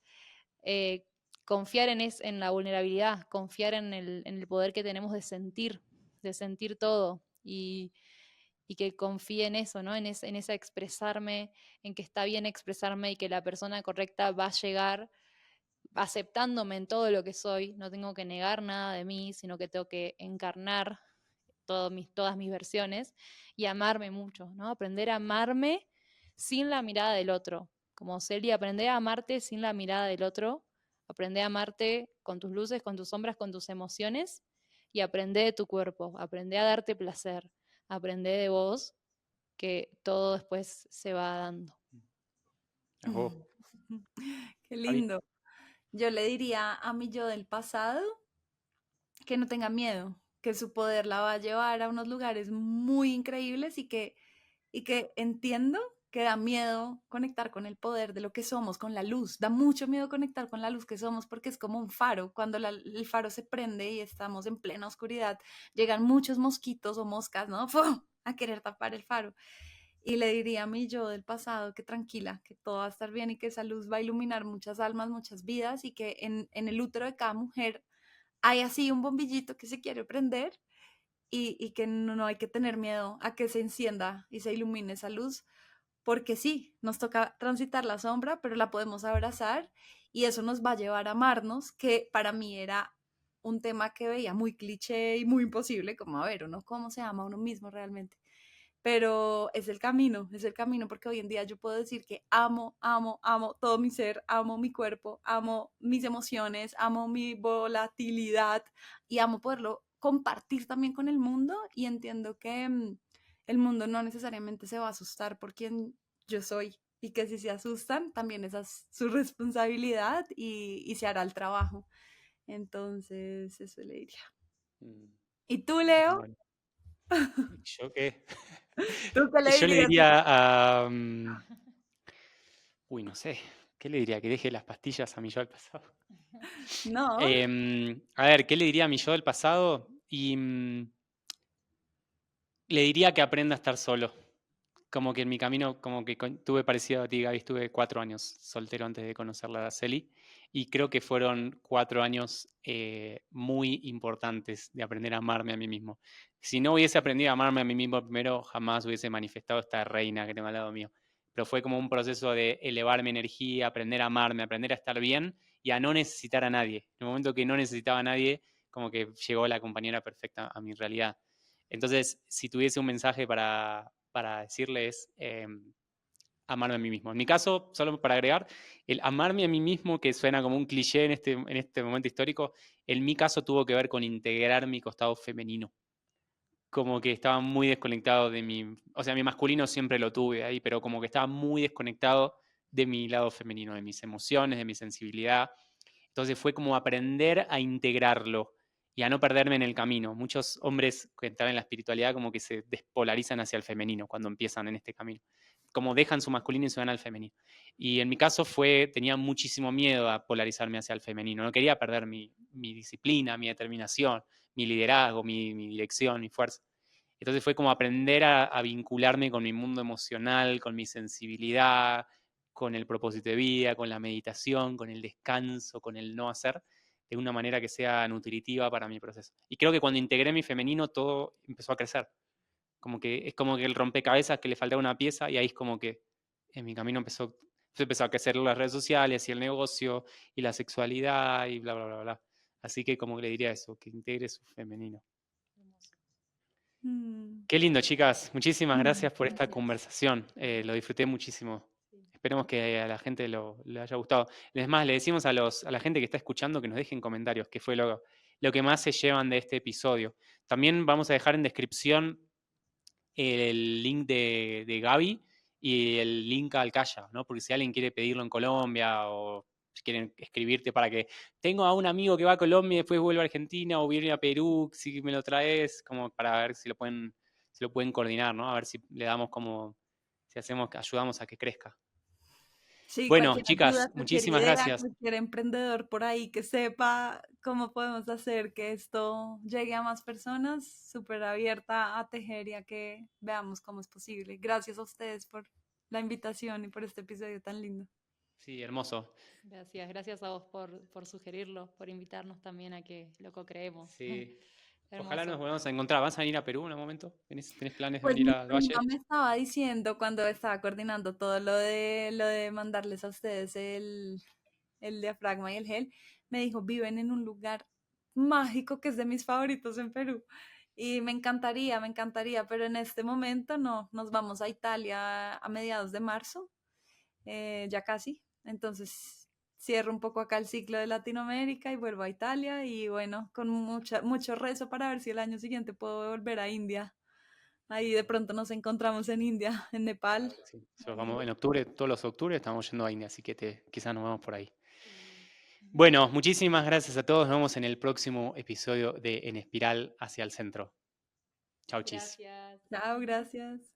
B: eh, confiar en la vulnerabilidad, confiar en el poder que tenemos de sentir todo y que confíe en eso, ¿no? En esa expresarme, en que está bien expresarme y que la persona correcta va a llegar aceptándome en todo lo que soy, no tengo que negar nada de mí, sino que tengo que encarnar todas mis versiones y amarme mucho, ¿no? Aprender a amarme sin la mirada del otro. Como Celia, aprender a amarte sin la mirada del otro, aprender a amarte con tus luces, con tus sombras, con tus emociones y aprender de tu cuerpo, aprender a darte placer, aprender de vos, que todo después se va dando.
C: Ajó.
A: Qué
C: Gaby.
A: lindo. Yo le diría a mi yo del pasado que no tenga miedo, que su poder la va a llevar a unos lugares muy increíbles y que entiendo que da miedo conectar con el poder de lo que somos, con la luz. Da mucho miedo conectar con la luz que somos porque es como un faro. Cuando el faro se prende y estamos en plena oscuridad, llegan muchos mosquitos o moscas, ¿no? ¡Fum! A querer tapar el faro. Y le diría a mi yo del pasado que tranquila, que todo va a estar bien y que esa luz va a iluminar muchas almas, muchas vidas y que en el útero de cada mujer hay así un bombillito que se quiere prender y que no hay que tener miedo a que se encienda y se ilumine esa luz, porque sí, nos toca transitar la sombra, pero la podemos abrazar y eso nos va a llevar a amarnos, que para mí era un tema que veía muy cliché y muy imposible, como a ver, uno cómo se ama a uno mismo realmente. Pero es el camino porque hoy en día yo puedo decir que amo, amo, amo todo mi ser, amo mi cuerpo, amo mis emociones, amo mi volatilidad y amo poderlo compartir también con el mundo y entiendo que el mundo no necesariamente se va a asustar por quien yo soy y que si se asustan también esa es su responsabilidad y se hará el trabajo. Entonces, eso le diría.
C: Mm,
A: ¿Y tú, Leo?
C: Bueno, ¿y yo qué?
A: ¿Tú qué le
C: Yo le
A: dirías?
C: diría a... uy, no sé. ¿Qué le diría? ¿Que deje las pastillas a mi yo del pasado?
A: No.
C: A ver, ¿qué le diría a mi yo del pasado? Y le diría que aprenda a estar solo. Como que en mi camino, como que tuve parecido a ti, Gaby, estuve 4 años soltero antes de conocerla a Araceli. Y creo que fueron 4 años muy importantes de aprender a amarme a mí mismo. Si no hubiese aprendido a amarme a mí mismo primero, jamás hubiese manifestado esta reina que tengo al lado mío. Pero fue como un proceso de elevar mi energía, aprender a amarme, aprender a estar bien y a no necesitar a nadie. En el momento que no necesitaba a nadie, como que llegó la compañera perfecta a mi realidad. Entonces, si tuviese un mensaje para decirles, amarme a mí mismo. En mi caso, solo para agregar, el amarme a mí mismo, que suena como un cliché en este momento histórico, en mi caso tuvo que ver con integrar mi costado femenino. Como que estaba muy desconectado de mi, o sea, mi masculino siempre lo tuve ahí, pero como que estaba muy desconectado de mi lado femenino, de mis emociones, de mi sensibilidad. Entonces fue como aprender a integrarlo y a no perderme en el camino. Muchos hombres que entran en la espiritualidad como que se despolarizan hacia el femenino cuando empiezan en este camino. Como dejan su masculino y se van al femenino. Y en mi caso tenía muchísimo miedo a polarizarme hacia el femenino. No quería perder mi disciplina, mi determinación, mi liderazgo, mi dirección, mi fuerza. Entonces fue como aprender a vincularme con mi mundo emocional, con mi sensibilidad, con el propósito de vida, con la meditación, con el descanso, con el no hacer, de una manera que sea nutritiva para mi proceso. Y creo que cuando integré mi femenino, todo empezó a crecer. Como que es como que el rompecabezas que le faltaba una pieza y ahí es como que en mi camino empezó a crecer las redes sociales y el negocio y la sexualidad y bla, bla, bla, bla. Así que como que le diría eso, que integre su femenino.
A: Mm.
C: Qué lindo, chicas. Muchísimas
A: Mm.
C: gracias por esta
B: Gracias.
C: conversación. Lo disfruté muchísimo.
B: Sí.
C: Esperemos que a la gente le haya gustado. Es más, le decimos a la gente que está escuchando que nos dejen comentarios, que fue lo que más se llevan de este episodio. También vamos a dejar en descripción el link de Gaby y el link al Calla, ¿no? Porque si alguien quiere pedirlo en Colombia o si quieren escribirte para que tengo a un amigo que va a Colombia y después vuelve a Argentina o viene a Perú, si me lo traes, como para ver si lo pueden coordinar, ¿no? A ver si le damos como, si hacemos, ayudamos a que crezca.
A: Sí,
C: Bueno,
A: cualquier
C: chicas,
A: ayuda, cualquier
C: muchísimas
A: idea,
C: gracias.
A: cualquier emprendedor por ahí que sepa cómo podemos hacer que esto llegue a más personas, súper abierta a tejer y a que veamos cómo es posible. Gracias a ustedes por la invitación y por este episodio tan lindo.
C: Sí, hermoso.
B: Gracias, gracias a vos por sugerirlo, por invitarnos también a que lo co-creemos.
C: Sí. Ojalá nos
B: Hermoso.
C: volvamos a encontrar. ¿Vas a venir a Perú en algún momento? ¿Tenés planes de
A: Pues
C: venir
A: mi
C: al
A: prima
C: Valle?
A: me estaba diciendo cuando estaba coordinando todo lo de mandarles a ustedes el diafragma y el gel, me dijo, viven en un lugar mágico que es de mis favoritos en Perú. Y me encantaría, pero en este momento no, nos vamos a Italia a mediados de marzo, ya casi. Entonces cierro un poco acá el ciclo de Latinoamérica y vuelvo a Italia y bueno, con mucho rezo para ver si el año siguiente puedo volver a India. Ahí de pronto nos encontramos en India, en Nepal.
C: Claro que sí. Nosotros
A: Ahí.
C: vamos en octubre, todos los octubres estamos yendo a India, así que quizás nos vemos por ahí.
B: Sí.
C: Bueno, muchísimas gracias a todos. Nos vemos en el próximo episodio de En Espiral hacia el Centro. Chau, chis.
B: Gracias.
A: Chao, gracias.